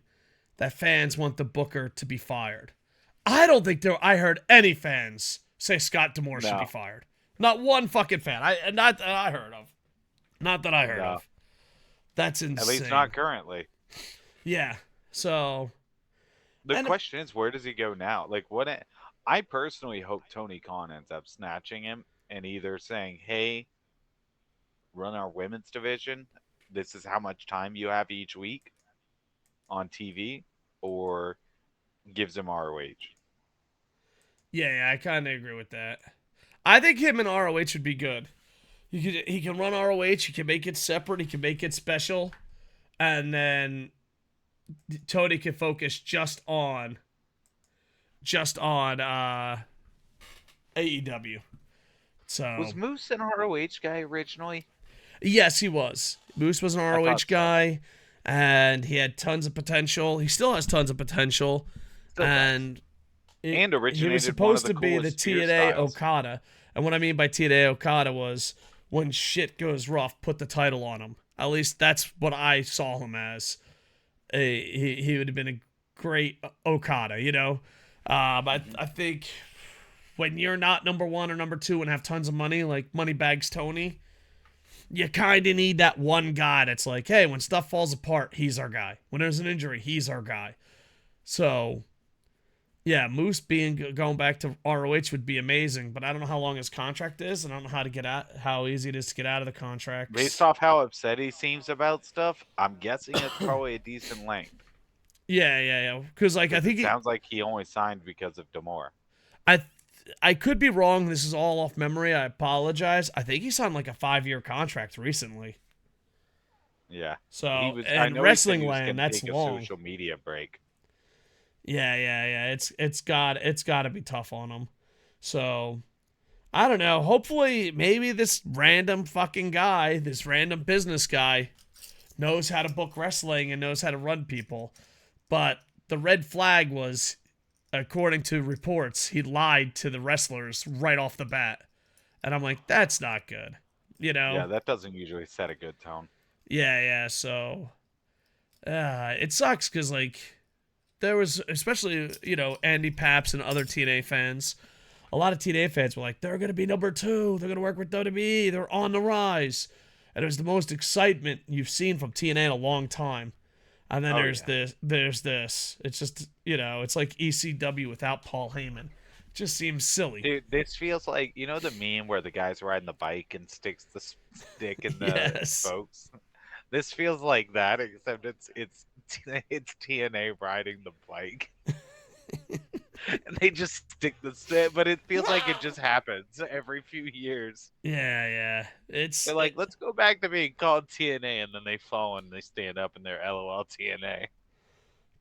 that fans want the booker to be fired. I don't think I heard any fans say Scott D'Amore should be No. fired. Not one fucking fan. Not that I heard of. Not that I heard No. of. That's insane. At least not currently. Yeah. So The question is, where does he go now? Like, I personally hope Tony Khan ends up snatching him and either saying, "Hey, run our women's division. This is how much time you have each week on TV," or gives him ROH. yeah, I kind of agree with that. I think him and ROH would be good. He can run ROH. He can make it separate. He can make it special, and then Tony can focus just on AEW. So Was Moose an ROH guy originally? yes, he was. Moose was an ROH guy, and he had tons of potential. He still has tons of potential, and originated he was supposed to be the TNA Okada. And what I mean by TNA Okada was when shit goes rough, put the title on him. At least that's what I saw him as. He would have been a great Okada, you know. But I think when you're not number one or number two and have tons of money, like Moneybags Tony, you kind of need that one guy that's like, hey, when stuff falls apart, he's our guy. When there's an injury, he's our guy. So, yeah, Moose going back to ROH would be amazing, but I don't know how long his contract is, and I don't know how easy it is to get out of the contract. Based off how upset he seems about stuff, I'm guessing it's probably a decent length. Yeah. Because I think it sounds like he only signed because of D'Amore. I could be wrong. This is all off memory. I apologize. I think he signed like a 5-year contract recently. Yeah. So in wrestling land, that's long. Social media break. Yeah. It's got to be tough on him. So I don't know. Hopefully, maybe this random fucking guy, this random business guy, knows how to book wrestling and knows how to run people. But the red flag was, according to reports, he lied to the wrestlers right off the bat. And I'm like, that's not good. You know? Yeah, that doesn't usually set a good tone. Yeah. So, it sucks because, like, there was, especially, you know, Andy Paps and other TNA fans. A lot of TNA fans were like, they're going to be number 2. They're going to work with WWE. They're on the rise. And it was the most excitement you've seen from TNA in a long time. And then there's this. It's just, you know, it's like ECW without Paul Heyman. It just seems silly. Dude, this feels like, you know the meme where the guy's riding the bike and sticks the stick in the spokes? This feels like that, except it's TNA riding the bike. And they just stick the stick, but it feels like it just happens every few years. Yeah. They're like, let's go back to being called TNA, and then they fall and they stand up and they're LOL TNA.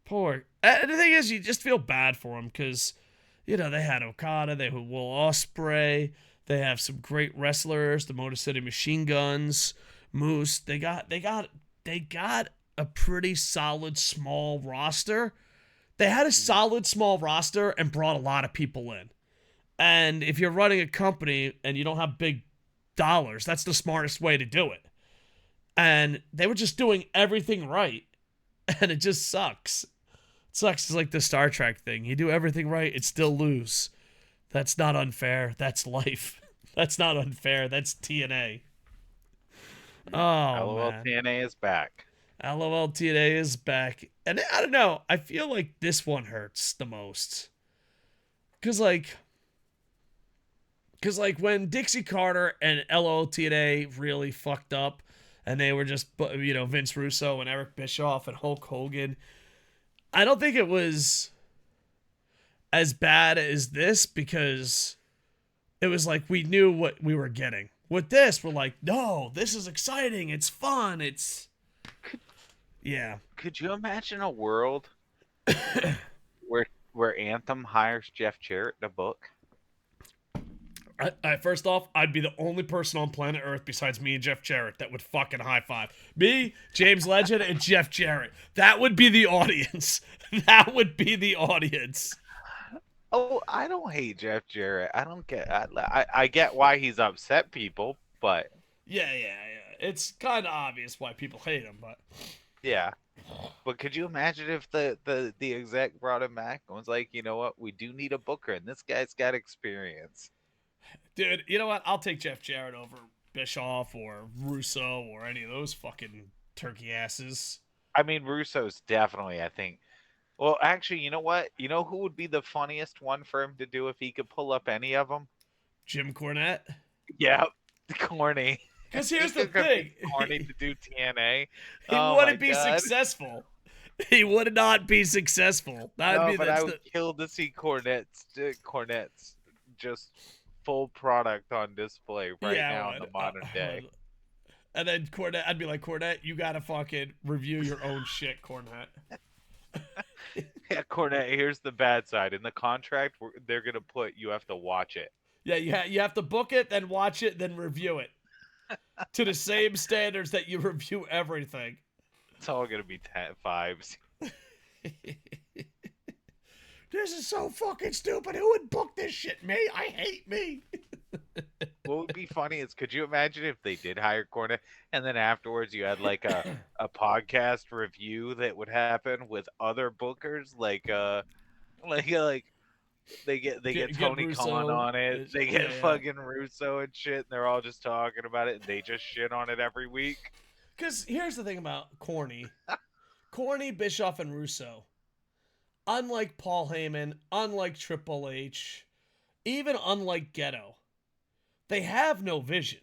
Poor. And the thing is, you just feel bad for them because, you know, they had Okada, they had Will Ospreay, they have some great wrestlers, the Motor City Machine Guns, Moose. They got a pretty solid small roster. They had a solid small roster and brought a lot of people in. And if you're running a company and you don't have big dollars, that's the smartest way to do it. And they were just doing everything right. And it just sucks. It sucks. It's like the Star Trek thing. You do everything right, it still lose. That's not unfair. That's life. That's not unfair. That's TNA. Oh, LOL man. TNA is back. LOL TNA is back. And I don't know. I feel like this one hurts the most. Because when Dixie Carter and LOL TNA really fucked up, and they were just, you know, Vince Russo and Eric Bischoff and Hulk Hogan, I don't think it was as bad as this because it was like we knew what we were getting. With this, we're like, no, this is exciting. It's fun. Yeah. Could you imagine a world where Anthem hires Jeff Jarrett to book? First off, I'd be the only person on planet Earth besides me and Jeff Jarrett that would fucking high five. Me, James Legend, and Jeff Jarrett. That would be the audience. That would be the audience. Oh, I don't hate Jeff Jarrett. I don't get. I get why he's upset people, but yeah. It's kind of obvious why people hate him, but Yeah. But could you imagine if the exec brought him back and was like, you know what, we do need a booker, and this guy's got experience. Dude, you know what? I'll take Jeff Jarrett over Bischoff or Russo or any of those fucking turkey asses. I mean, Russo's definitely, I think. Well, actually, you know what? You know who would be the funniest one for him to do if he could pull up any of them? Jim Cornette. Yeah, corny. Because He here's the could convince thing. corny to do TNA. He Oh my wouldn't be god. successful. He would not be successful. That'd No, be but I that's would the kill to see Cornette's just full product on display right yeah. now I in the would. modern day. And then Cornette, I'd be like, Cornette, you gotta fucking review your own shit, Cornette. Yeah, Cornette, here's the bad side. In the contract, they're going to put you have to watch it. Yeah, you have to book it, then watch it, then review it to the same standards that you review everything. It's all going to be fives. This is so fucking stupid. Who would book this shit? Me? I hate me. What would be funny is, could you imagine if they did hire Cornette and then afterwards you had like a podcast review that would happen with other bookers, like they get Tony Russo. Khan on it, they get Yeah. fucking Russo and shit, and they're all just talking about it, and they just shit on it every week. Because here's the thing about Corny, Bischoff, and Russo. Unlike Paul Heyman, unlike Triple H, even unlike Ghetto, they have no vision.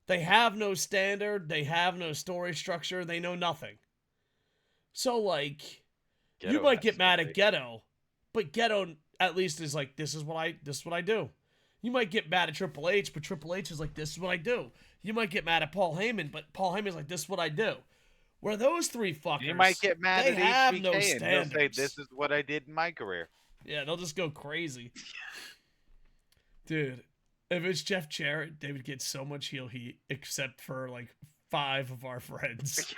They have no standard. They have no story structure. They know nothing. So, like, you might get mad at Ghetto, but Ghetto at least is like, this is what I do. You might get mad at Triple H, but Triple H is like, this is what I do. You might get mad at Paul Heyman, but Paul Heyman is like, this is what I do. Where those three fuckers, You might get mad they at have HBK no and he'll standards. say, "This is what I did in my career." Yeah, they'll just go crazy. Dude, if it's Jeff Jarrett, they would get so much heel heat, except for like 5 of our friends.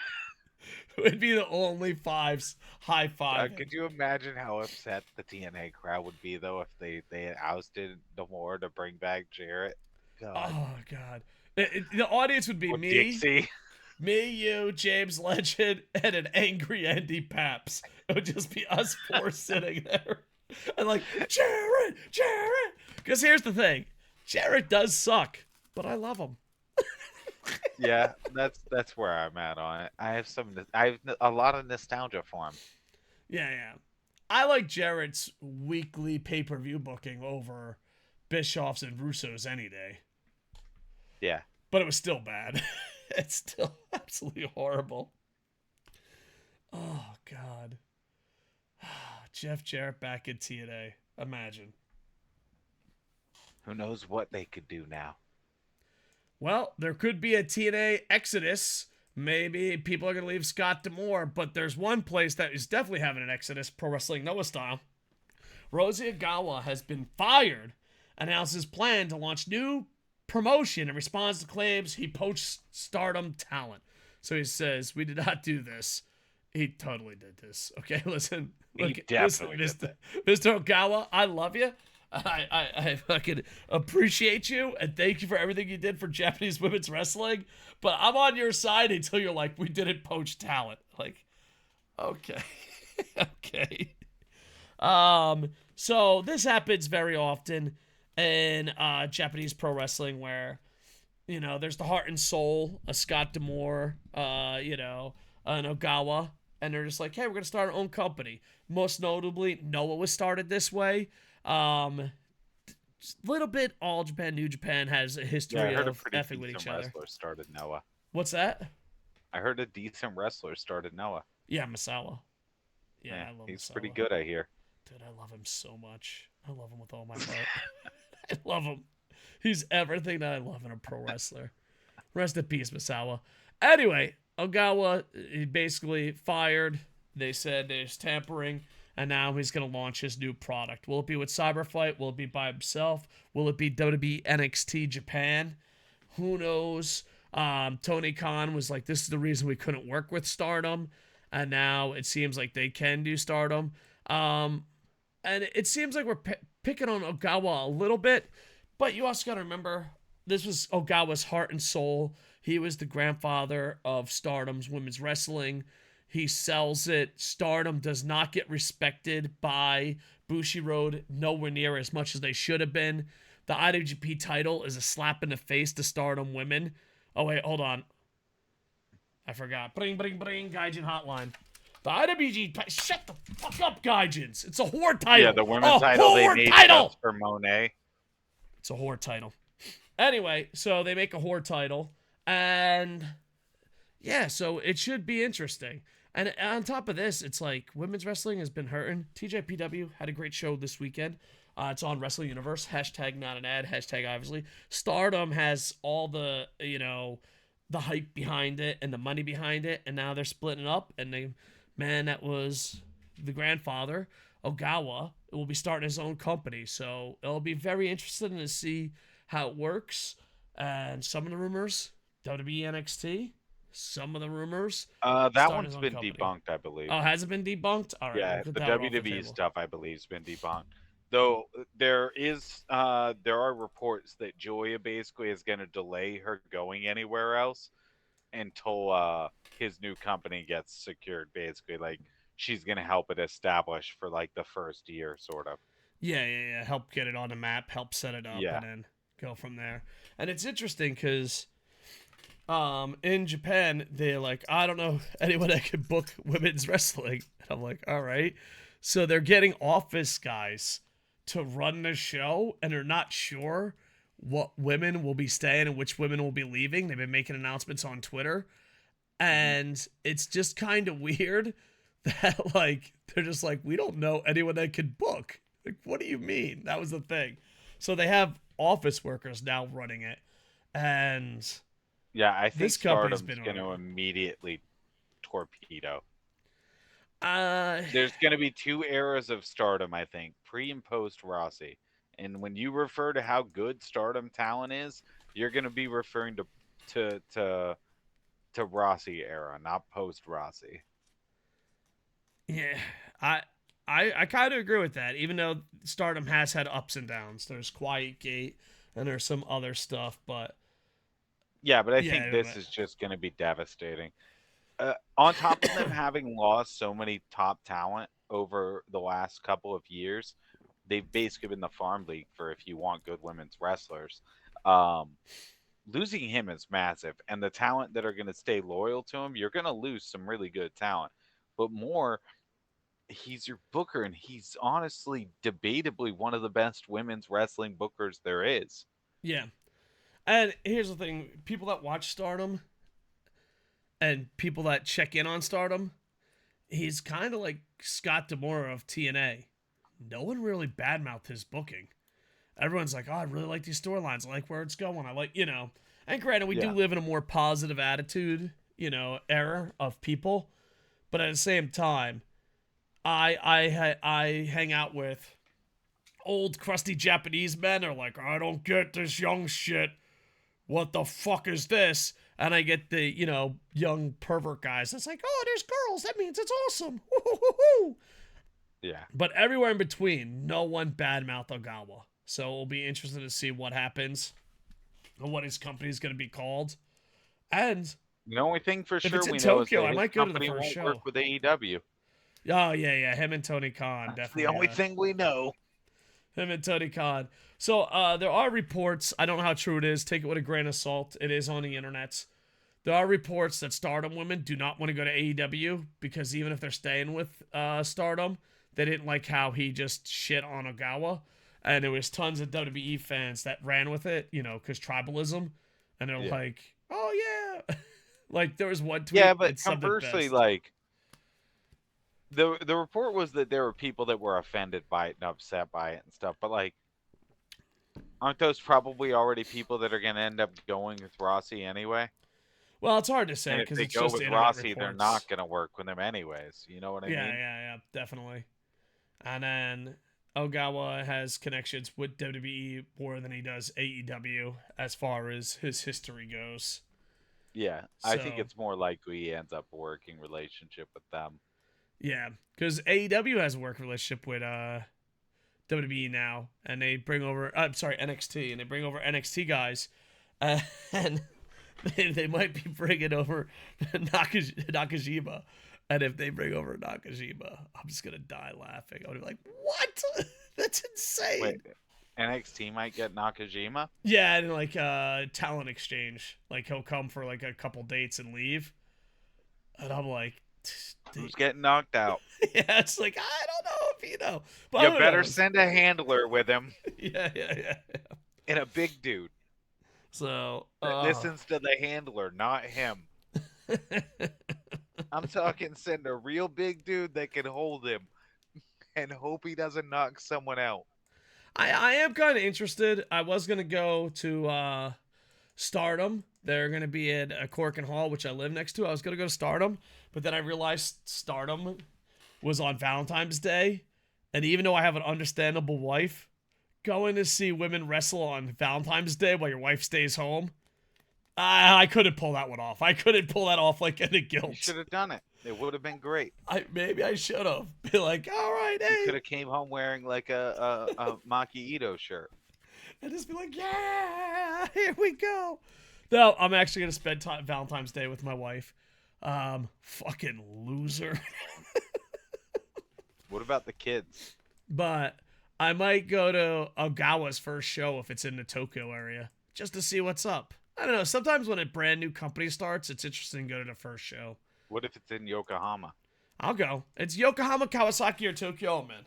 It'd be the only 5s high five. Could you imagine how upset the TNA crowd would be though if they had ousted Namor to bring back Jarrett? God. Oh god, the audience would be Or me, Dixie. me, you, James Legend, and an angry Andy Paps. It would just be us 4 sitting there, and like Jarrett. Because here's the thing, Jarrett does suck, but I love him. Yeah, that's where I'm at on it. I have a lot of nostalgia for him. Yeah. I like Jarrett's weekly pay-per-view booking over Bischoff's and Russo's any day. Yeah. But it was still bad. It's still absolutely horrible. Oh, God. Jeff Jarrett back in TNA. Imagine. Who knows what they could do now? Well, there could be a TNA exodus. Maybe people are going to leave Scott D'Amore, but there's one place that is definitely having an exodus, Pro Wrestling Noah style. Rosie Ogawa has been fired, announced his plan to launch new promotion in response to claims he poached Stardom talent. So he says, we did not do this. He totally did this. Okay, listen. He definitely did that. Mr. Ogawa, I love you. I fucking appreciate you and thank you for everything you did for Japanese women's wrestling, but I'm on your side until you're like, we didn't poach talent. Like, okay. Okay. So this happens very often in Japanese pro wrestling where, you know, there's the heart and soul, a Scott D'Amore, an Ogawa, and they're just like, hey, we're going to start our own company. Most notably, Noah was started this way. Little bit All Japan, New Japan has a history of effing with each other. Wrestler started Noah. What's that? I heard a decent wrestler started Noah. Yeah, Misawa. Yeah, I love he's Misawa. pretty good, I hear. Dude, I love him so much. I love him with all my heart. I love him. He's everything that I love in a pro wrestler. Rest in peace, Misawa. Anyway, Ogawa, he basically fired. They said there's tampering. And now he's going to launch his new product. Will it be with Cyberfight? Will it be by himself? Will it be WWE NXT Japan? Who knows? Tony Khan was like, this is the reason we couldn't work with Stardom. And now it seems like they can do Stardom. And it seems like we're picking on Ogawa a little bit. But you also got to remember, this was Ogawa's heart and soul. He was the grandfather of Stardom's women's wrestling. He sells it. Stardom does not get respected by Bushiroad nowhere near as much as they should have been. The IWGP title is a slap in the face to Stardom women. Oh, wait, hold on. I forgot. Bring, Gaijin Hotline. The IWGP... Shut the fuck up, Gaijins. It's a whore title. Yeah, the women's title they made just for Monet. It's a whore title. Anyway, so they make a whore title. And... yeah, so it should be interesting. And on top of this, it's like women's wrestling has been hurting. TJPW had a great show this weekend. It's on Wrestle Universe. Hashtag not an ad. Hashtag obviously. Stardom has all the, the hype behind it and the money behind it. And now they're splitting up. And the man that was the grandfather, Ogawa, will be starting his own company. So it'll be very interesting to see how it works. And some of the rumors, WWE NXT. Some of the rumors. That one's been debunked, I believe. Oh, has it been debunked? All right. Yeah, the WWE stuff, I believe, has been debunked. Though there are reports that Joya basically is going to delay her going anywhere else until his new company gets secured. Basically, like she's going to help it establish for like the first year, sort of. Yeah. Help get it on the map, help set it up, and then go from there. And it's interesting because. In Japan, they're like, I don't know anyone that can book women's wrestling. And I'm like, all right. So they're getting office guys to run the show, and they're not sure what women will be staying and which women will be leaving. They've been making announcements on Twitter. And it's just kind of weird that, like, they're just like, we don't know anyone that can book. Like, what do you mean? That was the thing. So they have office workers now running it. And... yeah, I think Stardom's going to immediately torpedo. There's going to be 2 eras of Stardom, I think, pre and post Rossi. And when you refer to how good Stardom talent is, you're going to be referring to Rossi era, not post Rossi. Yeah, I kind of agree with that. Even though Stardom has had ups and downs, there's Quiet Gate and there's some other stuff, but. Yeah, but I think this is just going to be devastating. On top of them having lost so many top talent over the last couple of years, they've basically been the farm league for if you want good women's wrestlers. Losing him is massive, and the talent that are going to stay loyal to him, you're going to lose some really good talent. But more, he's your booker, and he's honestly, debatably one of the best women's wrestling bookers there is. Yeah. And here's the thing, people that watch Stardom and people that check in on Stardom, he's kind of like Scott D'Amore of TNA. No one really badmouthed his booking. Everyone's like, oh, I really like these storylines. I like where it's going. I like, And granted, we do live in a more positive attitude, era of people. But at the same time, I hang out with old crusty Japanese men are like, I don't get this young shit. What the fuck is this? And I get the, young pervert guys. It's like, oh, there's girls. That means it's awesome. Woo-hoo-hoo-hoo. Yeah. But everywhere in between, no one badmouthed Ogawa. So it'll be interesting to see what happens and what his company is going to be called. And the only thing for sure we Tokyo, know is that I might go to the company first won't show. work with AEW. Oh, yeah. Him and Tony Khan. That's definitely. The only thing we know. Him and Tony Khan. So there are reports. I don't know how true it is. Take it with a grain of salt. It is on the internet. There are reports that Stardom women do not want to go to AEW because even if they're staying with Stardom, they didn't like how he just shit on Ogawa. And there was tons of WWE fans that ran with it, because tribalism. And they're like, oh, yeah. Like, there was one tweet. Yeah, but conversely, like, the report was that there were people that were offended by it and upset by it and stuff. But, like, aren't those probably already people that are going to end up going with Rossi anyway? Well, it's hard to say because if they go with Rossi, they're not going to work with him anyways. You know what I mean? Yeah, definitely. And then Ogawa has connections with WWE more than he does AEW as far as his history goes. Yeah, I think it's more likely he ends up a working relationship with them. Yeah, because AEW has a working relationship with WWE now, and they bring over NXT, and they bring over NXT guys, And they might be bringing over Nakajima. And if they bring over Nakajima, I'm just gonna die laughing. I'm gonna be like, "What? That's insane!" Wait, NXT might get Nakajima? Yeah, and like talent exchange, like he'll come for like a couple dates and leave, and I'm like, Who's getting knocked out? yeah, it's like I don't know if you know, but You who better knows? send a handler with him Yeah. and a big dude So, that listens to the handler, not him. I'm talking send a real big dude that can hold him and hope he doesn't knock someone out. I am kind of interested. I was gonna go to Stardom. They're gonna be at Cork and Hall, which I live next to. I was gonna go to Stardom, but then I realized Stardom was on Valentine's Day, and even though I have an understandable wife, going to see women wrestle on Valentine's Day while your wife stays home, I couldn't pull that one off. I couldn't pull that off like any You guilt. should have done it. It would have been great. Maybe I should have. Be like, all right, You hey. could have came home wearing like a Maki Ito shirt. And just be like, yeah, here we go. No, I'm actually gonna spend Valentine's Day with my wife. Fucking loser. What about the kids? But I might go to Ogawa's first show if it's in the Tokyo area, just to see what's up. I don't know. Sometimes when a brand new company starts, it's interesting to go to the first show. What if it's in Yokohama? I'll go. It's Yokohama, Kawasaki, or Tokyo, man.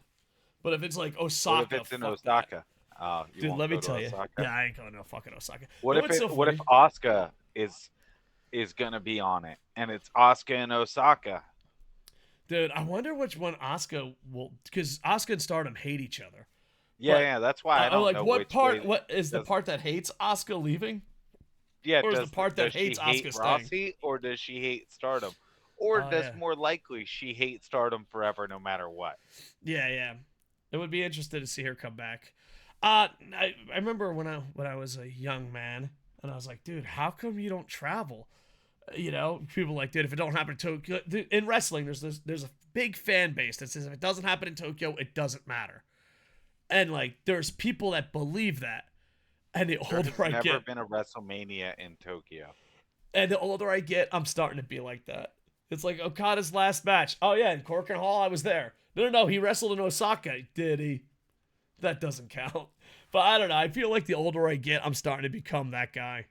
But if it's like Osaka, What if it's in fuck Osaka? that. Dude, let me tell you. Osaka? Yeah, I ain't going to fucking Osaka. What You know if what's so what if funny? Asuka is gonna be on it and it's Asuka and Osaka? Dude, I wonder which one Asuka will, because Asuka and Stardom hate each other. Yeah, But, yeah, that's why I don't like know what which part? way. What is the does- part that hates Asuka leaving, Yeah, or is the part that does hates she hate Asuka staying? Rossi or does she hate Stardom? Or Oh does yeah, more likely she hates Stardom forever no matter what? yeah. It would be interesting to see her come back. I remember when I was a young man, and I was like, dude, how come you don't travel? You know, people like, dude, if it don't happen in Tokyo, in wrestling, there's a big fan base that says if it doesn't happen in Tokyo, it doesn't matter. And like, there's people that believe that, and the There older has I never get, been a WrestleMania in Tokyo. I'm starting to be like that. It's like Okada's last match. Oh yeah, in Cork and Hall, I was there. No, he wrestled in Osaka. Did he? That doesn't count. But I don't know. I feel like the older I get, I'm starting to become that guy.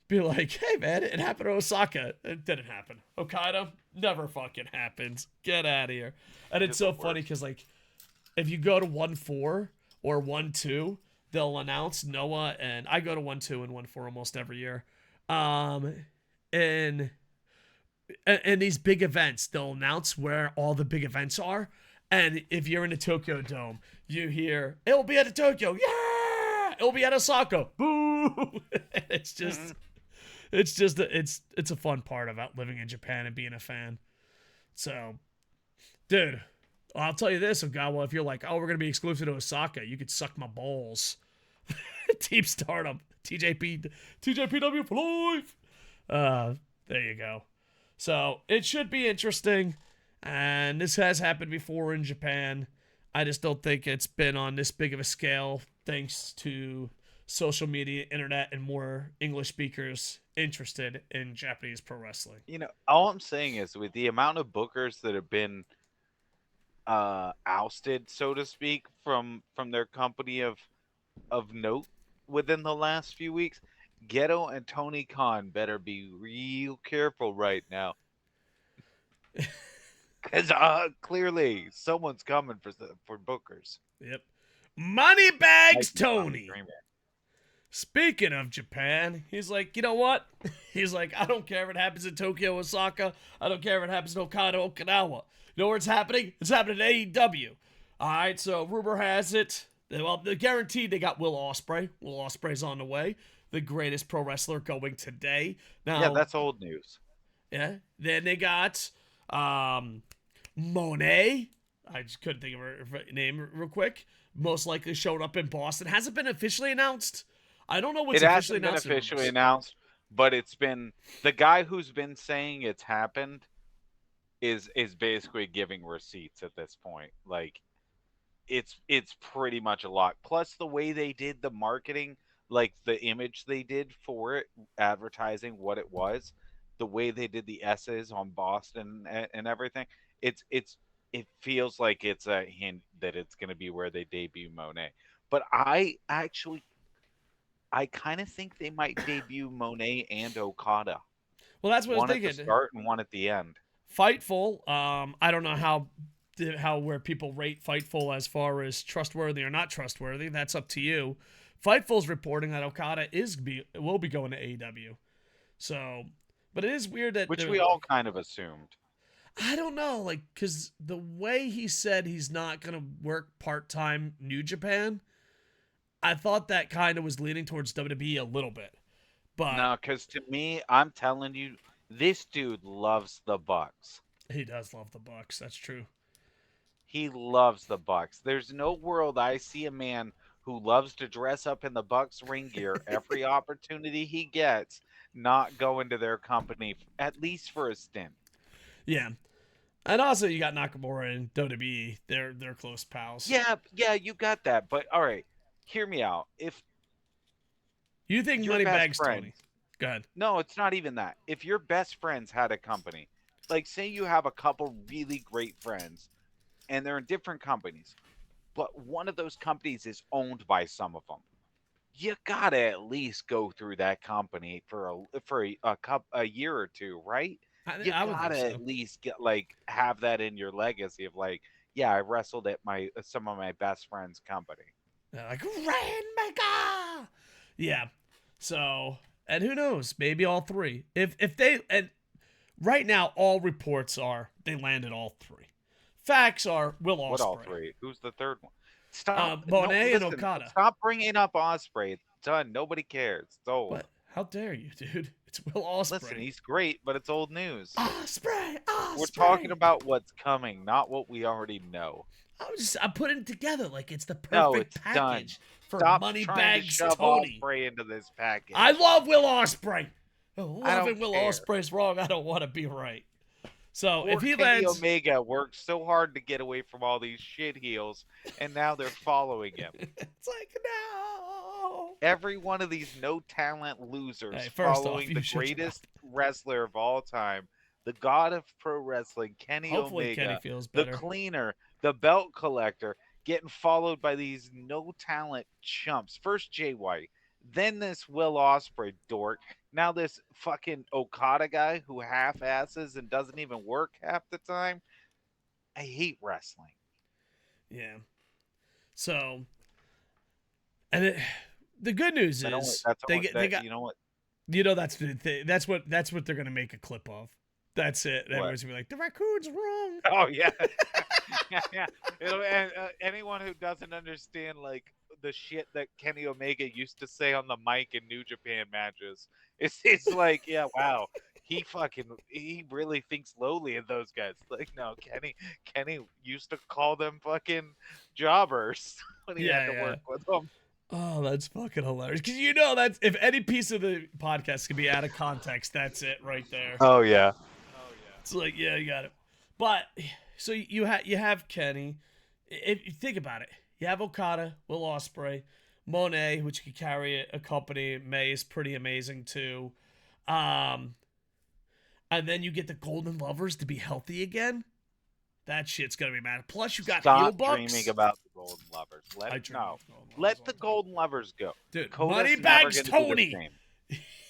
Be like, hey man, it happened in Osaka. It didn't happen. Okada never fucking happens. Get out of here. And it's so funny because like, if you go to 1-4 or 1-2, they'll announce Noah, and I go to 1-2 and 1-4 almost every year. And these big events, they'll announce where all the big events are. And if you're in the Tokyo Dome, you hear, it'll be at the Tokyo, yeah! It'll be at Osaka, boo! It's a fun part about living in Japan and being a fan. So, dude, I'll tell you this, Ogawa, if you're like, oh, we're going to be exclusive to Osaka, you could suck my balls. Team Stardom, TJPW for life. There you go. So it should be interesting, and this has happened before in Japan. I just don't think it's been on this big of a scale, thanks to social media, internet, and more English speakers interested in Japanese pro wrestling. You know, all I'm saying is with the amount of bookers that have been ousted, so to speak, from their company of note within the last few weeks, Ghetto and Tony Khan better be real careful right now. Because clearly someone's coming for bookers. Yep. Moneybags Like Tommy Tony. Dreamer. Speaking of Japan, he's like, you know what? He's like, I don't care if it happens in Tokyo, Osaka. I don't care if it happens in Okada, Okinawa. You know where it's happening? It's happening at AEW. All right, so rumor has it. Well, they're guaranteed they got Will Ospreay. Will Ospreay's on the way. The greatest pro wrestler going today. Now, Yeah, that's old news. yeah. Then they got Monet. I just couldn't think of her name real quick. Most likely showed up in Boston. Hasn't been officially announced. I don't know what's It officially hasn't been announced. officially announced, but it's been the guy who's been saying it's happened is basically giving receipts at this point. Like it's pretty much a lock. Plus the way they did the marketing like the image they did for it, advertising what it was, the way they did the S's on Boston and everything. It feels like it's a hint that it's going to be where they debut Monet. But I kind of think they might debut Monet and Okada, Well, that's what I was one at the thinking. start and one at the end. Fightful. I don't know how where people rate Fightful as far as trustworthy or not trustworthy. That's up to you. Fightful's reporting that Okada will be going to AEW. So, but it is weird that Which we all kind of assumed. I don't know, like, because the way he said he's not gonna work part-time New Japan, I thought that kind of was leaning towards WWE a little bit. But No, because to me, I'm telling you, this dude loves the Bucks. he does love the Bucks. That's true. He loves the Bucks. There's no world I see a man who loves to dress up in the Bucks ring gear every opportunity he gets, not go into their company at least for a stint. Yeah. And also, you got Nakamura and WWE. They're close pals. Yeah, you got that. But all right, hear me out. If You think your Moneybags best Tony? friends, Go ahead. no, it's not even that. If your best friends had a company, like say you have a couple really great friends, and they're in different companies, but one of those companies is owned by some of them. You gotta at least go through that company for a year or two, right? You I would think gotta so. at least get like have that in your legacy of like, yeah, I wrestled at my some of my best friends' company. They're like Rainmaker. Yeah. So, and who knows? Maybe all three. If they and right now all reports are they landed all three. Facts are Will Ospreay. What all three? Who's the third one? Stop. No, Monet and listen. Okada. Stop bringing up Osprey. It's done. Nobody cares. It's old. What? How dare you, dude? It's Will Ospreay. Listen, he's great, but it's old news. Ospreay. We're talking about what's coming, not what we already know. I'm putting it together like it's the perfect No, it's package done. for Stop Moneybags trying to shove Tony. Osprey into this package. I love Will Ospreay. Loving Will care. Ospreay's wrong. I don't want to be right. So Poor if he Kenny lands, Omega worked so hard to get away from all these shit heels, and now they're following him. it's like no. Every one of these no talent losers Hey, first following off, the greatest wrestler of all time, the god of pro wrestling, Kenny Hopefully Omega, Kenny feels the better. cleaner, the belt collector, getting followed by these no talent chumps. First Jay White, then this Will Ospreay dork, now this fucking Okada guy who half asses and doesn't even work half the time. I hate wrestling. Yeah. So, and the good news is they got. You know what? You know that's what they're gonna make a clip of. That's it. Everyone's gonna be like, the raccoon's wrong. Oh yeah, yeah. And anyone who doesn't understand like the shit that Kenny Omega used to say on the mic in New Japan matches, it's like, yeah, wow, he really thinks lowly of those guys. Like, no, Kenny used to call them fucking jobbers when he had to work with them. Oh, that's fucking hilarious. Because you know that's if any piece of the podcast can be out of context, that's it right there. Oh yeah. It's like, yeah, you got it. But so you have Kenny. If you think about it, you have Okada, Will Ospreay, Monet, which could carry a company. May is pretty amazing too. And then you get the Golden Lovers to be healthy again. That shit's gonna be mad. Plus, you got Heel Bucks. Dreaming about the Golden Lovers. Let the Golden Lovers go. Dude, Coda's Moneybags Tony.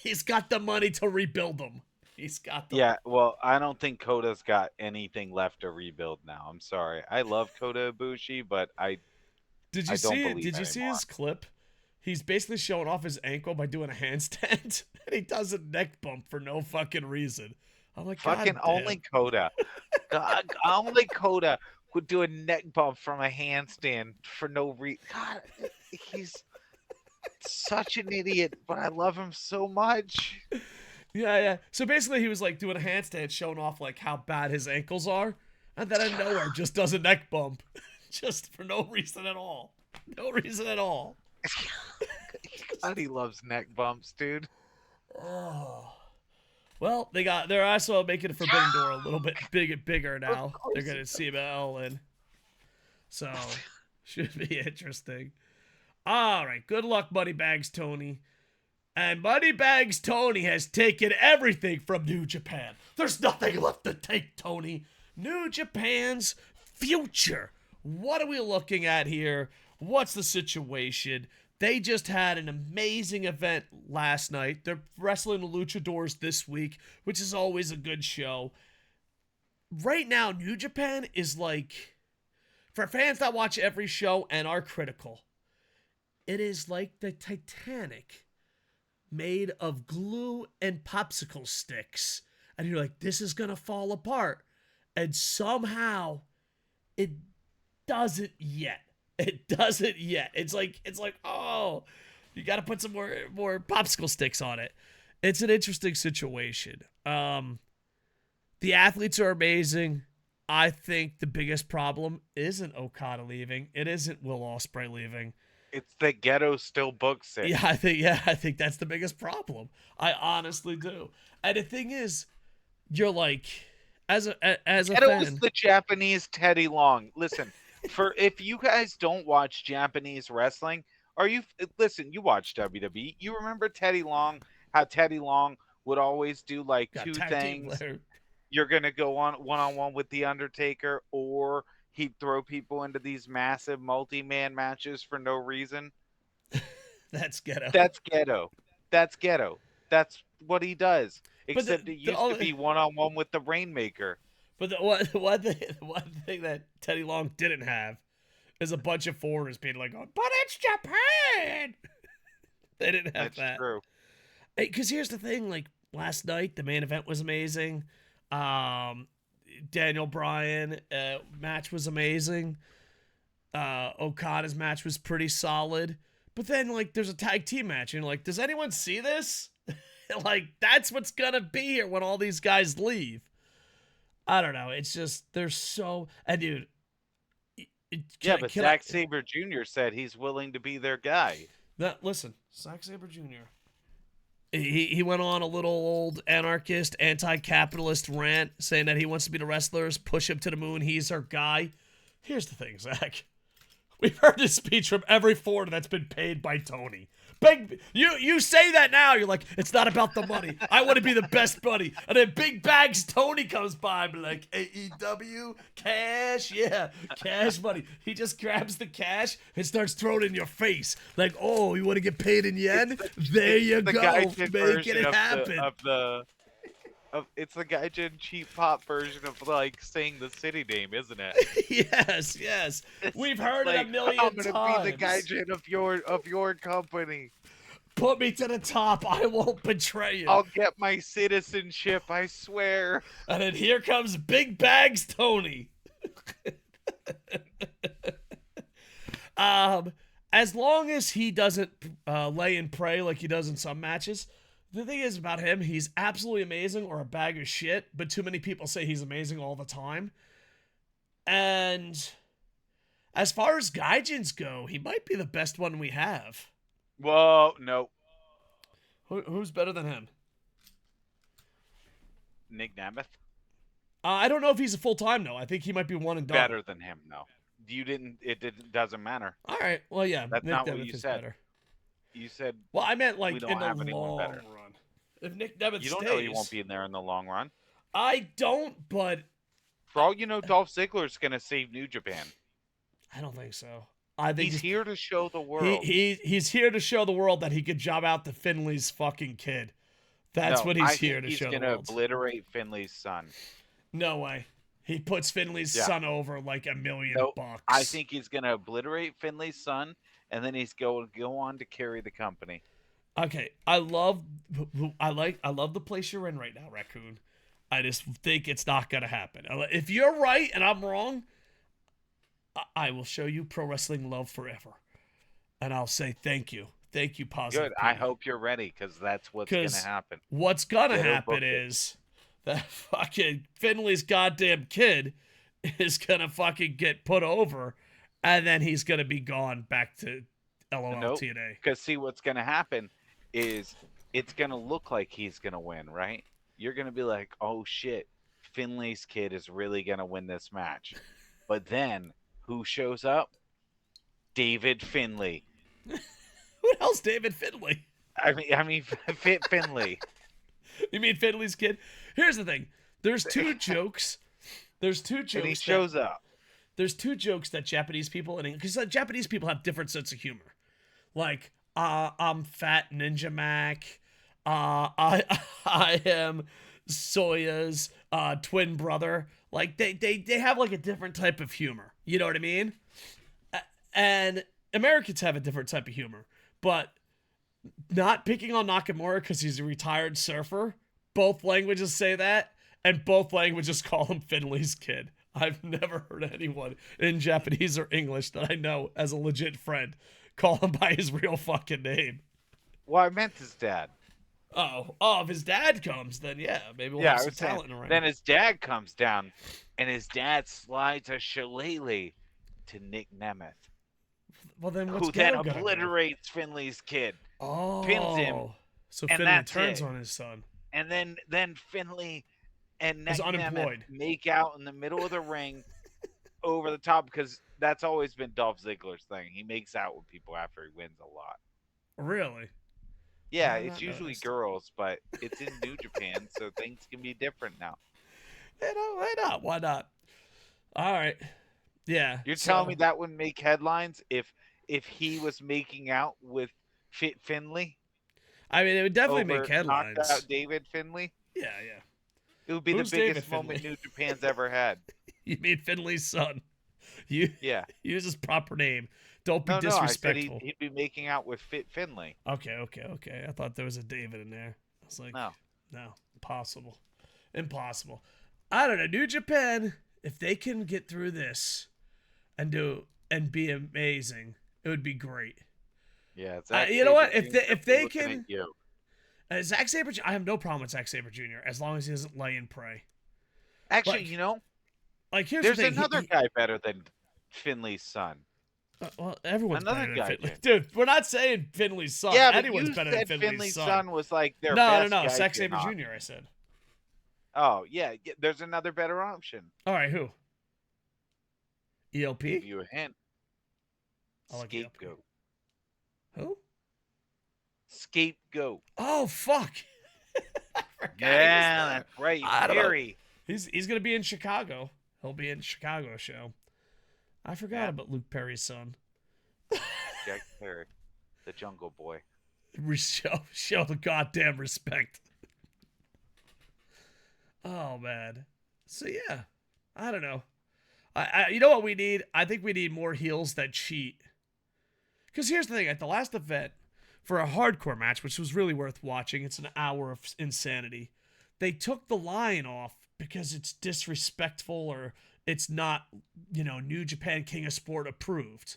He's got the money to rebuild them. He's got the. Yeah, well, I don't think Coda's got anything left to rebuild now. I'm sorry. I love Kota Ibushi, but Did you see his clip? He's basically showing off his ankle by doing a handstand, and he does a neck bump for no fucking reason. I'm like, fucking only Kota. Only Kota would do a neck bump from a handstand for no reason. God, he's such an idiot, but I love him so much. Yeah. So basically, he was like doing a handstand, showing off like how bad his ankles are, and then out of nowhere, just does a neck bump, just for no reason at all. No reason at all. God, he loves neck bumps, dude. Oh. Well, they're also making the Forbidden Door a little bit bigger now. They're gonna CML and so should be interesting. All right, good luck, Moneybags Tony. And Moneybags Tony has taken everything from New Japan. There's nothing left to take, Tony. New Japan's future. What are we looking at here? What's the situation? They just had an amazing event last night. They're wrestling the Luchadors this week, which is always a good show. Right now, New Japan is like, for fans that watch every show and are critical, it is like the Titanic made of glue and popsicle sticks. And you're like, this is going to fall apart. And somehow it doesn't yet. It doesn't yet. It's like, oh, you got to put some more popsicle sticks on it. It's an interesting situation. The athletes are amazing. I think the biggest problem isn't Okada leaving. It isn't Will Ospreay leaving. It's that Ghetto still books it. Yeah, I think that's the biggest problem. I honestly do. And the thing is, you're like, as a Ghetto fan, is the Japanese Teddy Long. Listen, if you guys don't watch Japanese wrestling, listen, you watch WWE. You remember Teddy Long? How Teddy Long would always do like two things. You're gonna go on one-on-one with the Undertaker, or he'd throw people into these massive multi-man matches for no reason. That's Ghetto. That's Ghetto. That's Ghetto. That's what he does. Except it used to be one-on-one with the Rainmaker. But the one thing that Teddy Long didn't have is a bunch of foreigners being like, "But it's Japan." They didn't have that. That's true. Because here's the thing: like last night, the main event was amazing. Daniel Bryan match was amazing. Okada's match was pretty solid. But then, like, there's a tag team match, and you're like, does anyone see this? Like, that's what's gonna be here when all these guys leave. I don't know. It's just, there's so... And, dude... But Zack Sabre Jr. said he's willing to be their guy. Listen, Zack Sabre Jr., he went on a little old anarchist, anti-capitalist rant saying that he wants to be the wrestlers, push him to the moon, he's our guy. Here's the thing, Zach. We've heard this speech from every foreigner that's been paid by Tony. You say that now, you're like, it's not about the money. I want to be the best buddy. And then Big Bags Tony comes by and be like, AEW, cash, yeah, cash money. He just grabs the cash and starts throwing it in your face. Like, oh, you want to get paid in yen? There you go, making it happen. It's the Gaijin cheap pop version of like saying the city name, isn't it? Yes. We've heard it a million times. I'm gonna be the Gaijin of your company. Put me to the top. I won't betray you. I'll get my citizenship, I swear. And then here comes Big Bags Tony. As long as he doesn't lay and pray like he does in some matches. The thing is about him, he's absolutely amazing or a bag of shit, but too many people say he's amazing all the time. And as far as Gaijins go, he might be the best one we have. Whoa, no. Who's better than him? Nick Nemeth? I don't know if he's a full-time, though. I think he might be one and done. Better than him, no. It doesn't matter. All right, well, yeah. That's Nick not Nemeth what you is said. Better. You said... Well, I meant like in the long run. If Nick Nemeth stays... You don't know he won't be in there in the long run. I don't, but... For all you know, Dolph Ziggler's going to save New Japan. I don't think so. I think he's here to show the world. He's here to show the world that he could job out the Finley's fucking kid. That's what he's here to show the world. He's going to obliterate Finley's son. No way. He puts Finley's son over like $1 million. I think he's going to obliterate Finley's son, and then he's going to go on to carry the company. Okay, I love the place you're in right now, Raccoon. I just think it's not gonna happen. If you're right and I'm wrong, I will show you pro wrestling love forever, and I'll say thank you, positive. Good. I hope you're ready because that's what's gonna happen. What's gonna happen is that fucking Finley's goddamn kid is gonna fucking get put over, and then he's gonna be gone back to LOLTNA. Because see, what's gonna happen is it's going to look like he's going to win, right? You're going to be like, oh shit, Finley's kid is really going to win this match. But then who shows up? David Finley. Who the hell's David Finlay? I mean, Finley. You mean Finley's kid? Here's the thing. There's two jokes. There's two jokes. And he shows up. There's two jokes that Japanese people, because Japanese people have different sense of humor. Like, I'm Fat Ninja Mac. I am Soya's twin brother. Like, they have like a different type of humor. You know what I mean? And Americans have a different type of humor. But not picking on Nakamura because he's a retired surfer. Both languages say that, and both languages call him Finley's kid. I've never heard anyone in Japanese or English that I know as a legit friend call him by his real fucking name. Well, I meant his dad. Oh, if his dad comes, then yeah, maybe we'll have some talent in the ring. Then his dad comes down, and his dad slides a shillelagh to Nick Nemeth. Well, then what's who then obliterates Finley's kid. Pins him. So Finley turns on his son. And then Finley and Nick unemployed. Nemeth make out in the middle of the ring over the top, because that's always been Dolph Ziggler's thing. He makes out with people after he wins a lot. Really? Yeah, it's usually girls, but it's in New Japan, so things can be different now. Why not? Why not? All right. Yeah. You're telling me that wouldn't make headlines if he was making out with Finley? I mean, it would definitely make headlines. Knocked out David Finley? Yeah. It would be the biggest moment New Japan's ever had. You mean Finley's son? Use his proper name. Don't be disrespectful. No, I said he'd be making out with Finley. Okay. I thought there was a David in there. I was like, no, impossible. I don't know. New Japan, if they can get through this and be amazing, it would be great. Yeah, you know what? If they can, Zack Sabre, I have no problem with Zack Sabre Jr. as long as he doesn't lay and pray. Actually, like here's there's the thing. Another guy better than Finley's son. Well, everyone's another better guy, than Finley. Dude, we're not saying Finley's son. Yeah, but anyone's you better said than Finley's son. son was like their best No. guy Zack Sabre Jr. I said. Oh yeah, there's another better option. All right, who? ELP. Give you a hint. Like Scapegoat. Who? Scapegoat. Oh fuck. Yeah, that's right. Harry. He's gonna be in Chicago. He'll be in Chicago show. I forgot about Luke Perry's son. Jack Perry, the Jungle Boy. Show the goddamn respect. Oh man. So yeah, I don't know. I you know what we need? I think we need more heels that cheat. Because here's the thing: at the last event, for a hardcore match, which was really worth watching, it's an hour of insanity. They took the line off because it's disrespectful or it's not, New Japan King of Sport approved.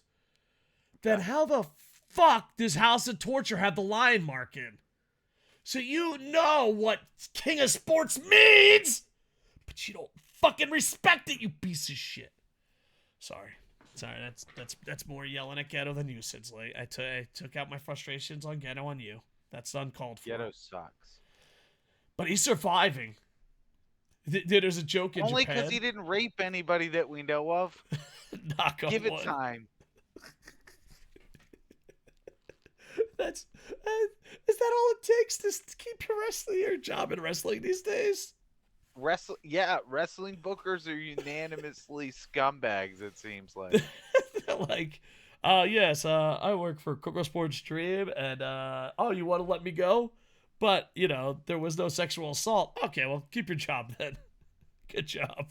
Then how the fuck does House of Torture have the lion mark in? So you know what King of Sports means, but you don't fucking respect it, you piece of shit. Sorry, that's more yelling at Ghetto than you, SidsLight. I took out my frustrations on Ghetto on you. That's uncalled for. Ghetto sucks. But he's surviving. There's a joke in Only Japan. because he didn't rape anybody that we know of. Knock on Give wood. it time. Is that all it takes to keep your job in wrestling these days? Wrestling bookers are unanimously scumbags, it seems like. Like, yes, I work for KocoSports Stream, and you want to let me go? But, there was no sexual assault. Okay, well, keep your job then. Good job.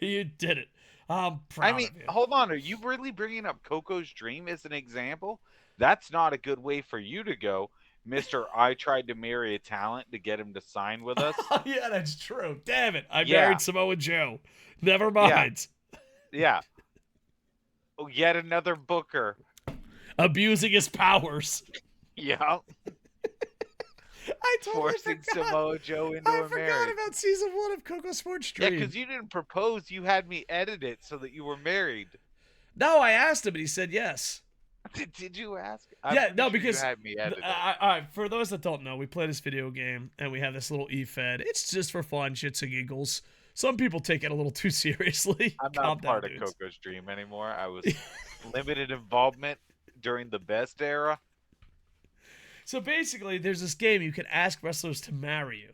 You did it. I'm proud of you. Hold on. Are you really bringing up Koco's dream as an example? That's not a good way for you to go, Mr. I tried to marry a talent to get him to sign with us. Yeah, that's true. Damn it. I married Samoa Joe. Never mind. Yeah. Oh, yet another booker. Abusing his powers. Yeah. I totally forcing Samoa Joe into a marriage. I forgot about season 1 of KocoSports Stream. Yeah, because you didn't propose. You had me edit it so that you were married. No, I asked him, and he said yes. Did you ask? Because you had me edit it. For those that don't know, we play this video game, and we have this little e-fed. It's just for fun, shits and giggles. Some people take it a little too seriously. I'm not part of Koco's dream anymore. I was limited involvement during the best era. So basically, there's this game you can ask wrestlers to marry you.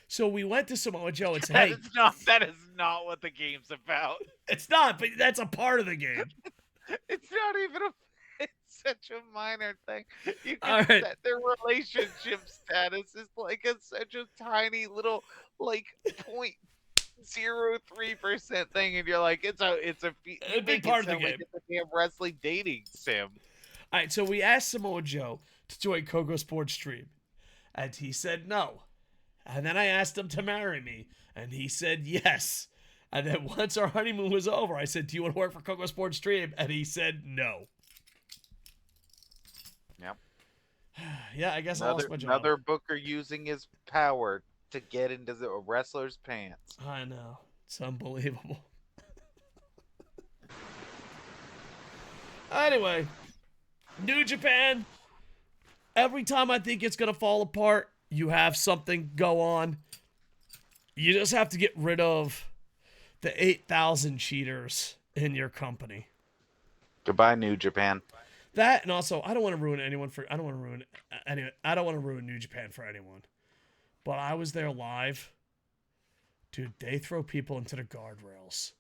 So we went to Samoa Joe and said, That hey, is not what the game's about. it's not, but that's a part of the game. It's not even a. It's such a minor thing. You All can right. set their relationship status is like such a tiny little like 0.03% thing, and you're like, it's a you It'd be make part it of the sound like game. it's a damn wrestling dating sim. All right, so we asked Samoa Joe to join KocoSports stream, and he said no. And then I asked him to marry me, and he said yes. And then once our honeymoon was over, I said, do you want to work for KocoSports stream? And he said no. Yep. Yeah, I guess I lost my job. Another Booker using his power to get into the wrestler's pants. I know. It's unbelievable. Anyway, New Japan. Every time I think it's going to fall apart, you have something go on. You just have to get rid of the 8,000 cheaters in your company. Goodbye, New Japan. That, and also, I don't want to ruin New Japan for anyone. But I was there live. Dude, they throw people into the guardrails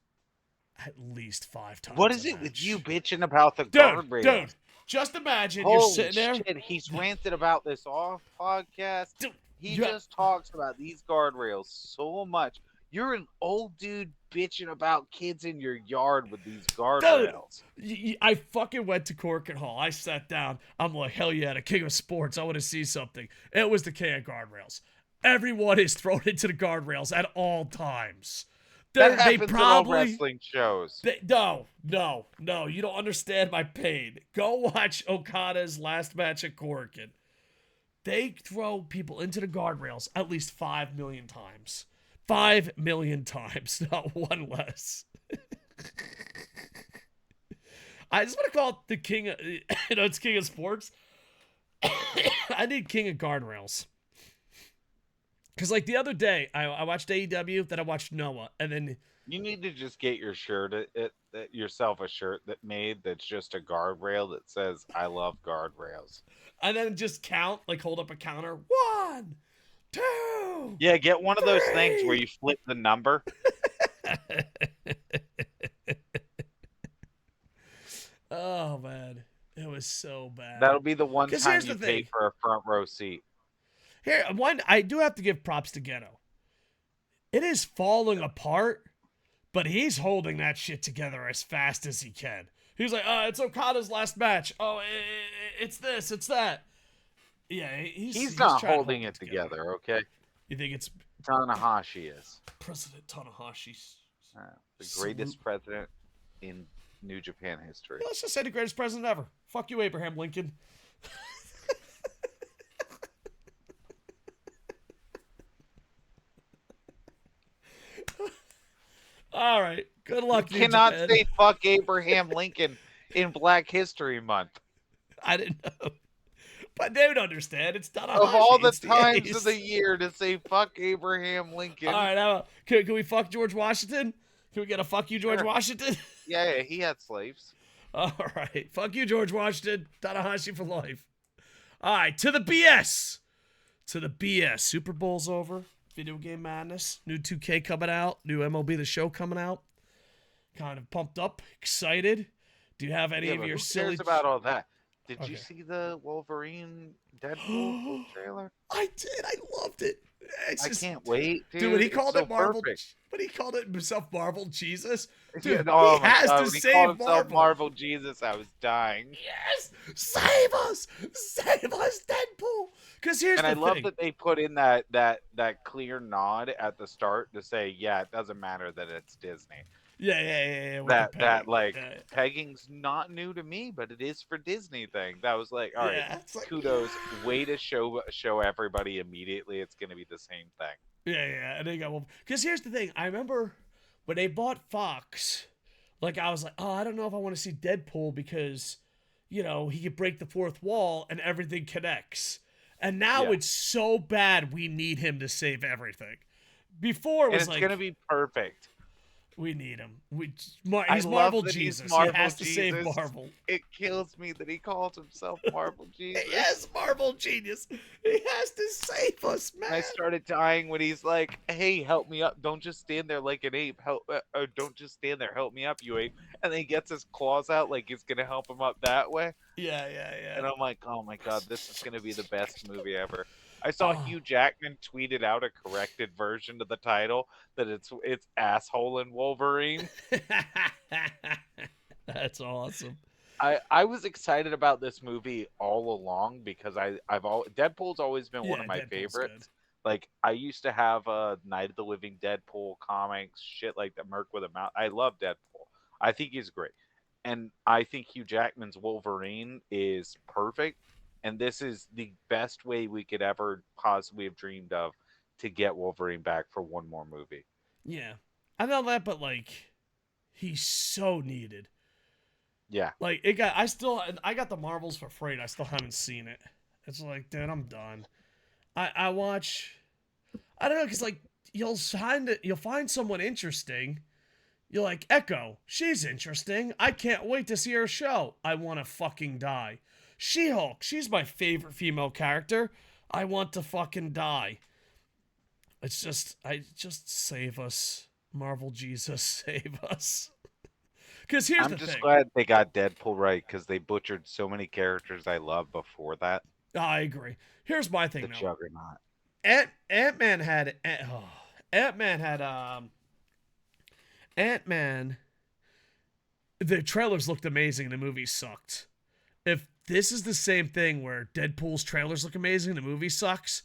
at least 5 times. What is it with you bitching about the guardrails? Dude, just imagine Holy you're sitting there. Shit, he's ranted about this off podcast. Dude, he just talks about these guardrails so much. You're an old dude bitching about kids in your yard with these guardrails. Dude, I fucking went to Corkin Hall. I sat down. I'm like, hell yeah, the king of sports. I want to see something. It was the king of guardrails. Everyone is thrown into the guardrails at all times. That happens at all wrestling shows. No. You don't understand my pain. Go watch Okada's last match at Corkin. They throw people into the guardrails at least 5 million times. 5 million times, not one less. I just want to call it the king of, it's king of sports. I need king of guardrails. Because, like, the other day, I watched AEW, then I watched Noah, and then... You need to just get your shirt, yourself a shirt that's just a guardrail that says, I love guardrails. And then just count, like, hold up a counter. 1, 2, yeah, get one 3. of those things where you flip the number. Oh, man. It was so bad. That'll be the one time you pay for a front row seat. Here, I do have to give props to Ghetto. It is falling apart, but he's holding that shit together as fast as he can. He's like, it's Okada's last match. Oh, it's this, it's that. Yeah, he's not holding it together, okay? You think it's... Tanahashi is. President Tanahashi. The greatest president in New Japan history. Let's just say the greatest president ever. Fuck you, Abraham Lincoln. All right. Good luck. You cannot say fuck Abraham Lincoln in Black History Month. I didn't know. But they would understand. It's Tanahashi. Of all the times of the year to say fuck Abraham Lincoln. All right. Can we fuck George Washington? Can we get a fuck you, George Washington? Yeah, he had slaves. All right. Fuck you, George Washington. Tanahashi for life. All right. To the BS. Super Bowl's over. Video game madness. New 2K coming out. New MLB The Show coming out. Kind of pumped up. Excited. Do you have any of your silly... Who cares about all that? Did you see the Wolverine Deadpool trailer? I did. I loved it. I can't wait, dude. Dude, when he called it Marvel... Perfect. But he called it himself Marvel Jesus. Dude, he has to save Marvel Jesus. I was dying. Yes! Save us! Save us, Deadpool! Because here's the thing. And I love that they put in that clear nod at the start to say, yeah, it doesn't matter that it's Disney. Yeah. Pegging's not new to me, but it is for Disney thing. That was like, all right, kudos. Way to show everybody immediately it's going to be the same thing. Yeah, and they got one. Because here's the thing. I remember when they bought Fox, like, I was like, oh, I don't know if I want to see Deadpool because, he could break the fourth wall and everything connects. And now it's so bad we need him to save everything. Before it was it's going to be perfect. We need him. I He's love Marvel that he's Jesus. He Marvel has to save Jesus. Marvel. It kills me that he calls himself Marvel Jesus. Yes, Marvel genius. He has to save us, man. I started dying when he's like, "Hey, help me up! Don't just stand there like an ape. Help! Don't just stand there. Help me up, you ape!" And then he gets his claws out like he's gonna help him up that way. Yeah, yeah, yeah. And I'm like, "Oh my god, this is gonna be the best movie ever." I saw Oh. Hugh Jackman tweeted out a corrected version of the title that it's asshole and Wolverine. That's awesome. I was excited about this movie all along because Deadpool's always been one Yeah, of my Deadpool's good. favorites. Like I used to have a Night of the Living Deadpool comics, shit like that. Merc with a Mouth. I love Deadpool. I think he's great, and I think Hugh Jackman's Wolverine is perfect. And this is the best way we could ever possibly have dreamed of to get Wolverine back for one more movie. Yeah. I know that, but like, he's so needed. Yeah, Like I got the Marvels for free. And I still haven't seen it. It's like, dude, I'm done. I watch. I don't know, cause like you'll find someone interesting. You're like, Echo, she's interesting. I can't wait to see her show. I want to fucking die. She-Hulk, she's my favorite female character. I want to fucking die. It's just save us. Marvel Jesus, save us. Because here's I'm the just thing. glad they got Deadpool right because they butchered so many characters I loved before that. I agree. Here's my thing The though. Juggernaut. Ant-Man had Ant-Man had Ant-Man. The trailers looked amazing. The movie sucked. If this is the same thing where Deadpool's trailers look amazing, the movie sucks,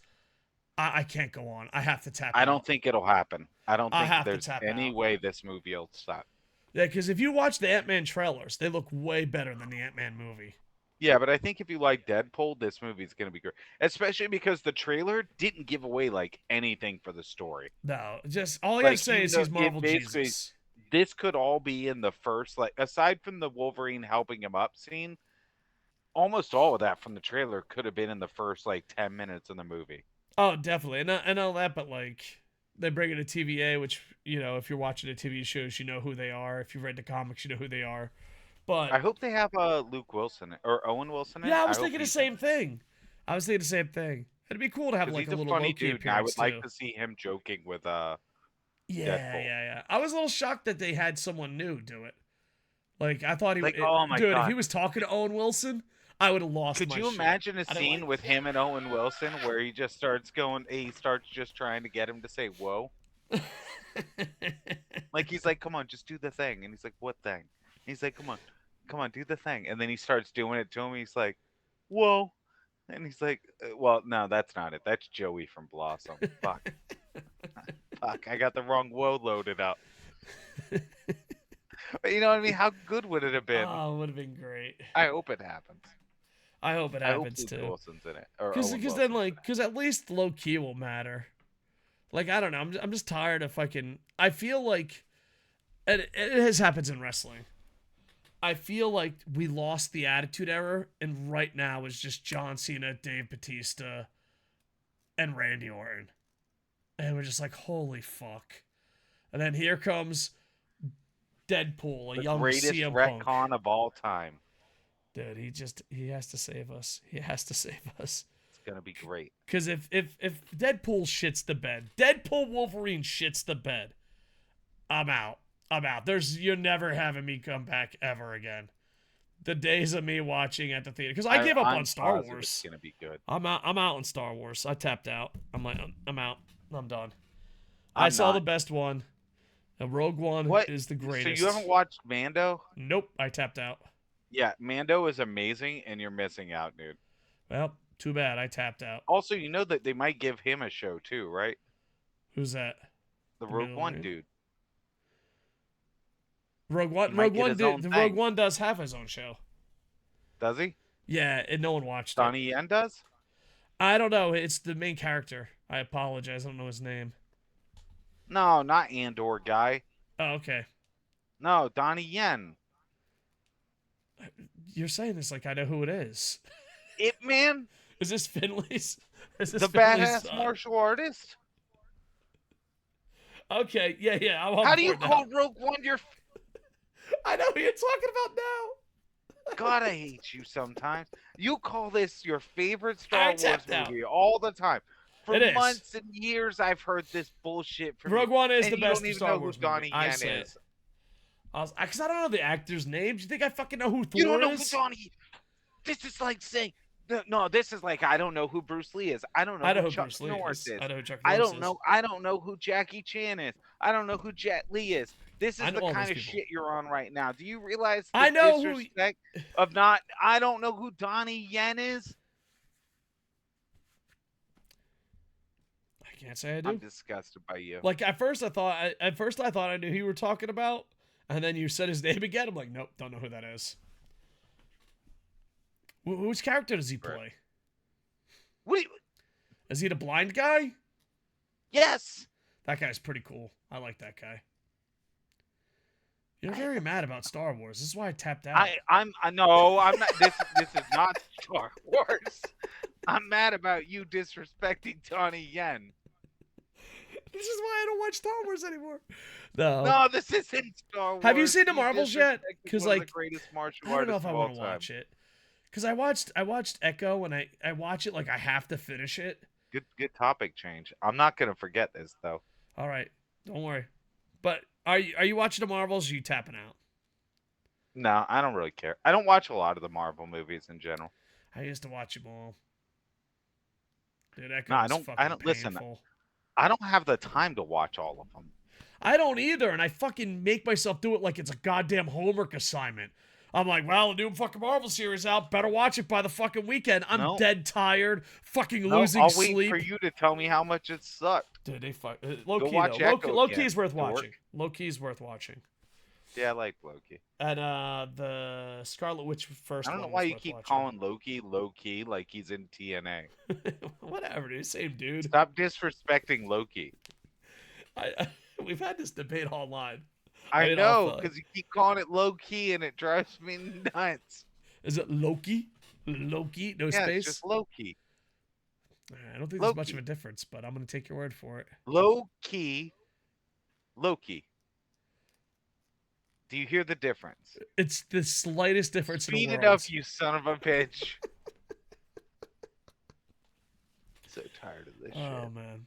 I can't go on. I have to tap out. I don't think it'll happen. I don't I think have to there's tap any out. way this movie will stop. Yeah, because if you watch the Ant-Man trailers, they look way better than the Ant-Man movie. Yeah, but I think if you like Deadpool, this movie's going to be great. Especially because the trailer didn't give away like anything for the story. No, just all I gotta Like say is he's Marvel Jesus. This could all be in the first, like, aside from the Wolverine helping him up scene, almost all of that from the trailer could have been in the first like 10 minutes of the movie. Oh, definitely, and all that, but like they bring in a TVA, which if you're watching the TV shows, you know who they are. If you've read the comics, you know who they are. But I hope they have Luke Wilson or Owen Wilson in it. yeah, I was hope thinking the he's same thing. I was thinking the same thing. It'd be cool to have because like he's a a little funny Loki dude, and I appearance would like too. to see him joking with Yeah, Deadpool. yeah. I was a little shocked that they had someone new do it. Like I thought Like, oh my dude, if god. he was talking to Owen Wilson, I would have lost Could my you shit. imagine a I'd have scene like, with him and Owen Wilson where he just starts just trying to get him to say whoa? Like he's like, come on, just do the thing. And he's like, what thing? And he's like, come on, do the thing. And then he starts doing it to him. He's like, whoa. And he's like, well, no, that's not it. That's Joey from Blossom. Fuck. Fuck, I got the wrong whoa loaded up. But you know what I mean? How good would it have been? oh, it would have been great. I hope it happens. I hope it I hope happens Luke too. Wilson's in it. Or Because Owen then Wilson's like in it. because at least low key will matter. Like I don't know. I'm just tired of fucking. I feel like, and it has happens in wrestling. I feel like we lost the Attitude Era, and right now is just John Cena, Dave Batista, and Randy Orton, and we're just like, holy fuck. And then here comes Deadpool, a The young greatest CM Punk. retcon of all time. Dude, he has to save us. He has to save us. It's gonna be great. Because if Deadpool shits the bed, Deadpool Wolverine shits the bed, I'm out. You're never having me come back ever again. The days of me watching at the theater, because I give up on Star positive Wars. It's gonna be good. I'm out on Star Wars. I tapped out. I'm out. I'm done. I'm I saw not. the best one. And Rogue One What? is the So greatest. you haven't watched Mando? Nope, I tapped out. Yeah, Mando is amazing, and you're missing out, dude. Well, too bad. I tapped out. Also, you know that they might give him a show too, right? Who's that? The The Rogue One Mandalorian? dude. Rogue One. He might get his own The thing. Rogue One does have his own show. Does he? Yeah, and no one watched it. Donnie Yen does? I don't know. It's the main character. I apologize. I don't know his name. No, not Andor guy. Oh, okay. No, Donnie Yen. You're saying this like I know who it is. Ip Man? Is this Finley's? Is this The Finley's badass son? martial artist? Okay, yeah, I'm on How do you board now. call Rogue One your? I know who you're talking about now. God, I hate you sometimes. You call this your favorite I Star Wars tapped out. movie all the time. For It is. months and years, I've heard this bullshit from you, Rogue One is and the you best don't even Star know who Wars movie. Donnie I Yen say it. is. Because I don't know the actors' names. You think I fucking know who Thor You don't know who is? Donnie. This is like saying no. This is like I don't know who Bruce Lee is. I don't know I know who who Chuck Bruce Lee Norris is. is. I know who Chuck I Norris don't is. know. I don't know who Jackie Chan is. I don't know who Jet Li is. This I is know the all kind those of people. shit you're on right now. Do you realize I the know who. disrespect of not? I don't know who Donnie Yen is. I can't say I do. I'm disgusted by you. Like at first I thought I knew who you were talking about, and then you said his name again. I'm like, nope, don't know who that is. Whose character does he play? What? Is he the blind guy? Yes. That guy's pretty cool. I like that guy. You're very mad about Star Wars. This is why I tapped out. I'm not. This is not Star Wars. I'm mad about you disrespecting Donnie Yen. This is why I don't watch Star Wars anymore. No. No, this isn't Star Wars. Have you seen the Marvels yet? Because like the greatest martial I don't know artist if I want to watch it. Because I watched Echo, and I watch it like I have to finish it. Good topic change. I'm not gonna forget this though. All right, don't worry. But are you watching the Marvels? Or are you tapping out? No, I don't really care. I don't watch a lot of the Marvel movies in general. I used to watch them all. Dude, Echo No, I was don't. fucking I don't listen. painful. I don't have the time to watch all of them. I don't either, and I fucking make myself do it like it's a goddamn homework assignment. I'm like, well, the new fucking Marvel series out. Better watch it by the fucking weekend. I'm dead tired, fucking losing I'll sleep. wait for you to tell me how much it sucked. Dude, they fuck. Low Go key watch though. Echo Low again. key is worth Dork. watching. Low key is worth watching. Yeah, I like Loki. And the Scarlet Witch first. I don't know one why was you worth keep watching. calling Loki low key like he's in TNA. Whatever, dude. Same dude. Stop disrespecting Loki. We've had this debate online. I know, because you keep calling it low key and it drives me nuts. Is it Loki? Loki? No Yeah, space? it's just Loki. I don't think there's much of a difference, but I'm going to take your word for it. Low key. Loki. Do you hear the difference? It's the slightest difference in the world. Speed it up, you son of a bitch. So tired of this shit. Oh, man.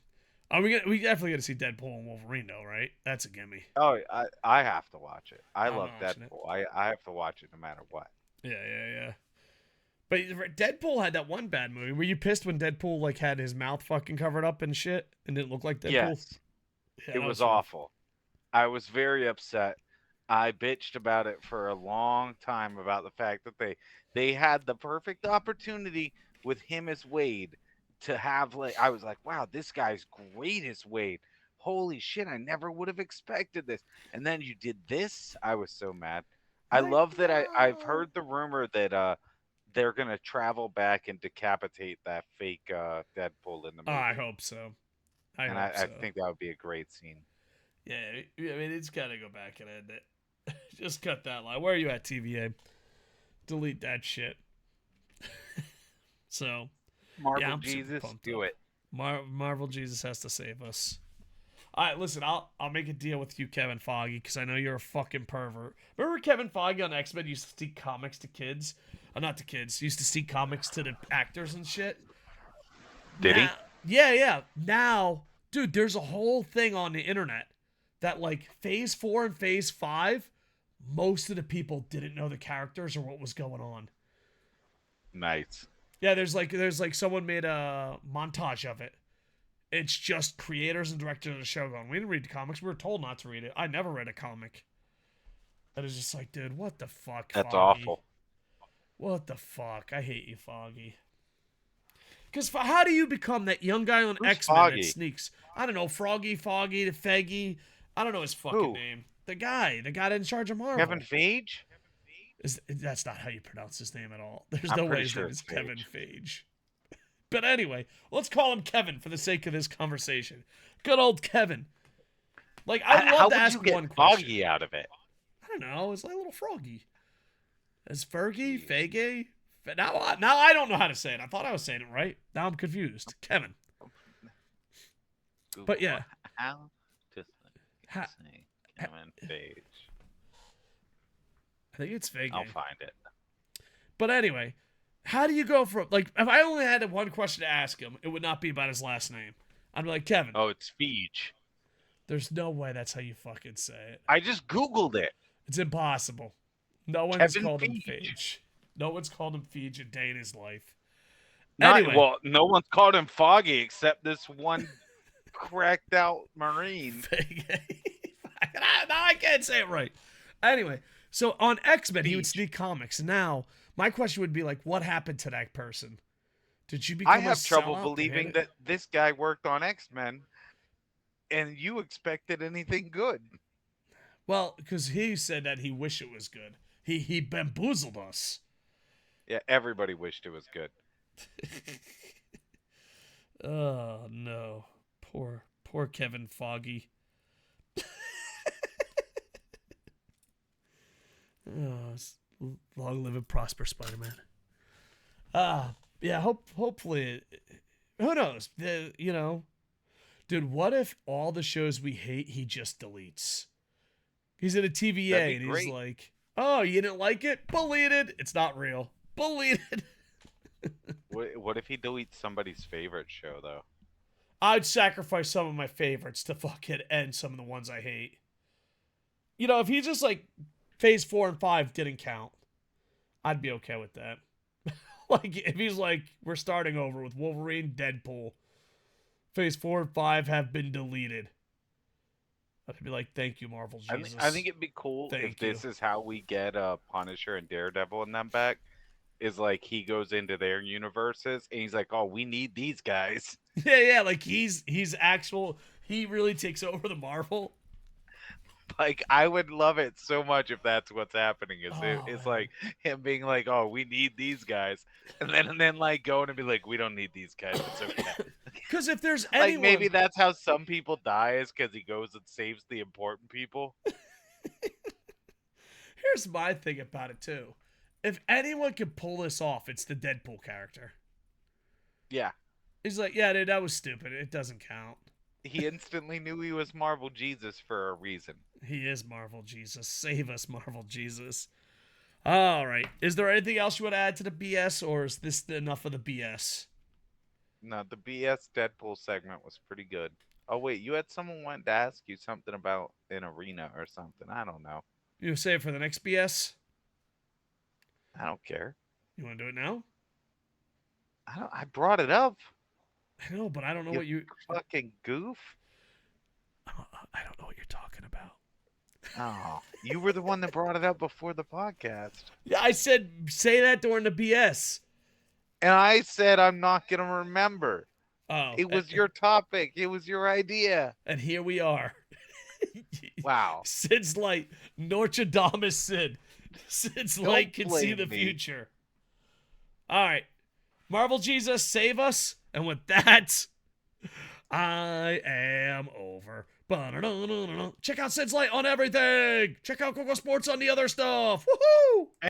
We definitely got to see Deadpool and Wolverine, though, right? That's a gimme. Oh, I have to watch it. I I'm love watching Deadpool. I have to watch it no matter what. Yeah. But Deadpool had that one bad movie. Were you pissed when Deadpool like had his mouth fucking covered up and shit and didn't look like Deadpool? Yes. Yeah, It was awful. I was very upset. I bitched about it for a long time about the fact that they had the perfect opportunity with him as Wade to have like I was like, wow, this guy's great as Wade. Holy shit, I never would have expected this. And then you did this. I was so mad. I love that I've heard the rumor that they're gonna travel back and decapitate that fake Deadpool in the movie. Oh, I hope so. I think that would be a great scene. Yeah, I mean, it's got to go back and end it. Just cut that line. Where are you at, TVA? Delete that shit. So, Marvel Jesus, do it. Marvel Jesus has to save us. All right, listen, I'll make a deal with you, Kevin Foggy, because I know you're a fucking pervert. Remember Kevin Foggy on X-Men used to steal comics to kids? Not to kids. Used to steal comics to the actors and shit. Did he? Yeah. Now, dude, there's a whole thing on the internet that like Phase 4 and Phase 5, most of the people didn't know the characters or what was going on. Nice. Yeah, there's like someone made a montage of it. It's just creators and directors of the show going, we didn't read the comics. We were told not to read it. I never read a comic. And it's just like, dude, what the fuck, That's Foggy? awful. What the fuck? I hate you, Foggy. Because how do you become that young guy on X-Men that sneaks? I don't know, Foggy, the Feggy. I don't know his fucking name. The guy in charge of Marvel. Kevin Feige? That's not how you pronounce his name at all. There's no way his name is Kevin Feige. But anyway, let's call him Kevin for the sake of this conversation. Good old Kevin. Like, I'd love to ask one question. Foggy out of it? I don't know. It's like a little froggy. Is Fergie, Faggy? Now I don't know how to say it. I thought I was saying it right. Now I'm confused. Kevin. Google but yeah. How to say. Ha- see. Kevin Page. I think it's fake. I'll find it. But anyway, how do you go from, like, if I only had one question to ask him, it would not be about his last name. I'd be like, Kevin. Oh, it's Feige. There's no way that's how you fucking say it. I just Googled it. It's impossible. No one has Kevin called him Feige. Phage. No one's called him Phage a day in his life. Anyway. Well, no one's called him Foggy except this one cracked out Marine. No, I can't say it right. Anyway, so on X-Men, he would sneak comics. Now, my question would be like, what happened to that person? Did you become I have trouble sellout? believing that this guy worked on X-Men and you expected anything good. Well, because he said that he wished it was good. He bamboozled us. Yeah, everybody wished it was good. Oh no, poor Kevin Foggy. Oh, long live and prosper, Spider-Man. Yeah. Hopefully, who knows? Dude, what if all the shows we hate he just deletes? He's at a TVA and he's like, "Oh, you didn't like it? Deleted. It's not real. Deleted." What if he deletes somebody's favorite show, though? I'd sacrifice some of my favorites to fucking end some of the ones I hate. If he just like Phase 4 and 5 didn't count, I'd be okay with that. Like if he's like, we're starting over with Wolverine, Deadpool. Phase 4 and 5 have been deleted. I'd be like, thank you, Marvel Jesus. I think it'd be cool if this is how we get Punisher and Daredevil and them back. Is like he goes into their universes and he's like, oh, we need these guys. Yeah, like he's actual. He really takes over the Marvel. Like I would love it so much if that's what's happening. It's like him being like, oh, we need these guys, and then like going and be like, we don't need these guys. It's okay. Because if there's anyone, like maybe that's how some people die is because he goes and saves the important people. Here's my thing about it too. If anyone can pull this off, it's the Deadpool character. Yeah. He's like, yeah, dude, that was stupid. It doesn't count. He instantly knew he was Marvel Jesus for a reason. He is Marvel Jesus. Save us, Marvel Jesus. All right. Is there anything else you want to add to the BS, or is this enough of the BS? No, the BS Deadpool segment was pretty good. Oh, wait, you had someone wanted to ask you something about an arena or something. I don't know. You say it for the next BS? I don't care. You want to do it now? I brought it up. I know, but I don't know what you fucking goof. I don't know what you're talking about. Oh, you were the one that brought it up before the podcast. Yeah, I said say that during the BS. And I said I'm not going to remember. Oh. It was your topic. It was your idea. And here we are. Wow. SidsLight, Nostradamus Sid. SidsLight can see the future. All right. Marvel Jesus, save us. And with that, I am over. Check out SidsLight on everything. Check out KocoSports on the other stuff. Woohoo!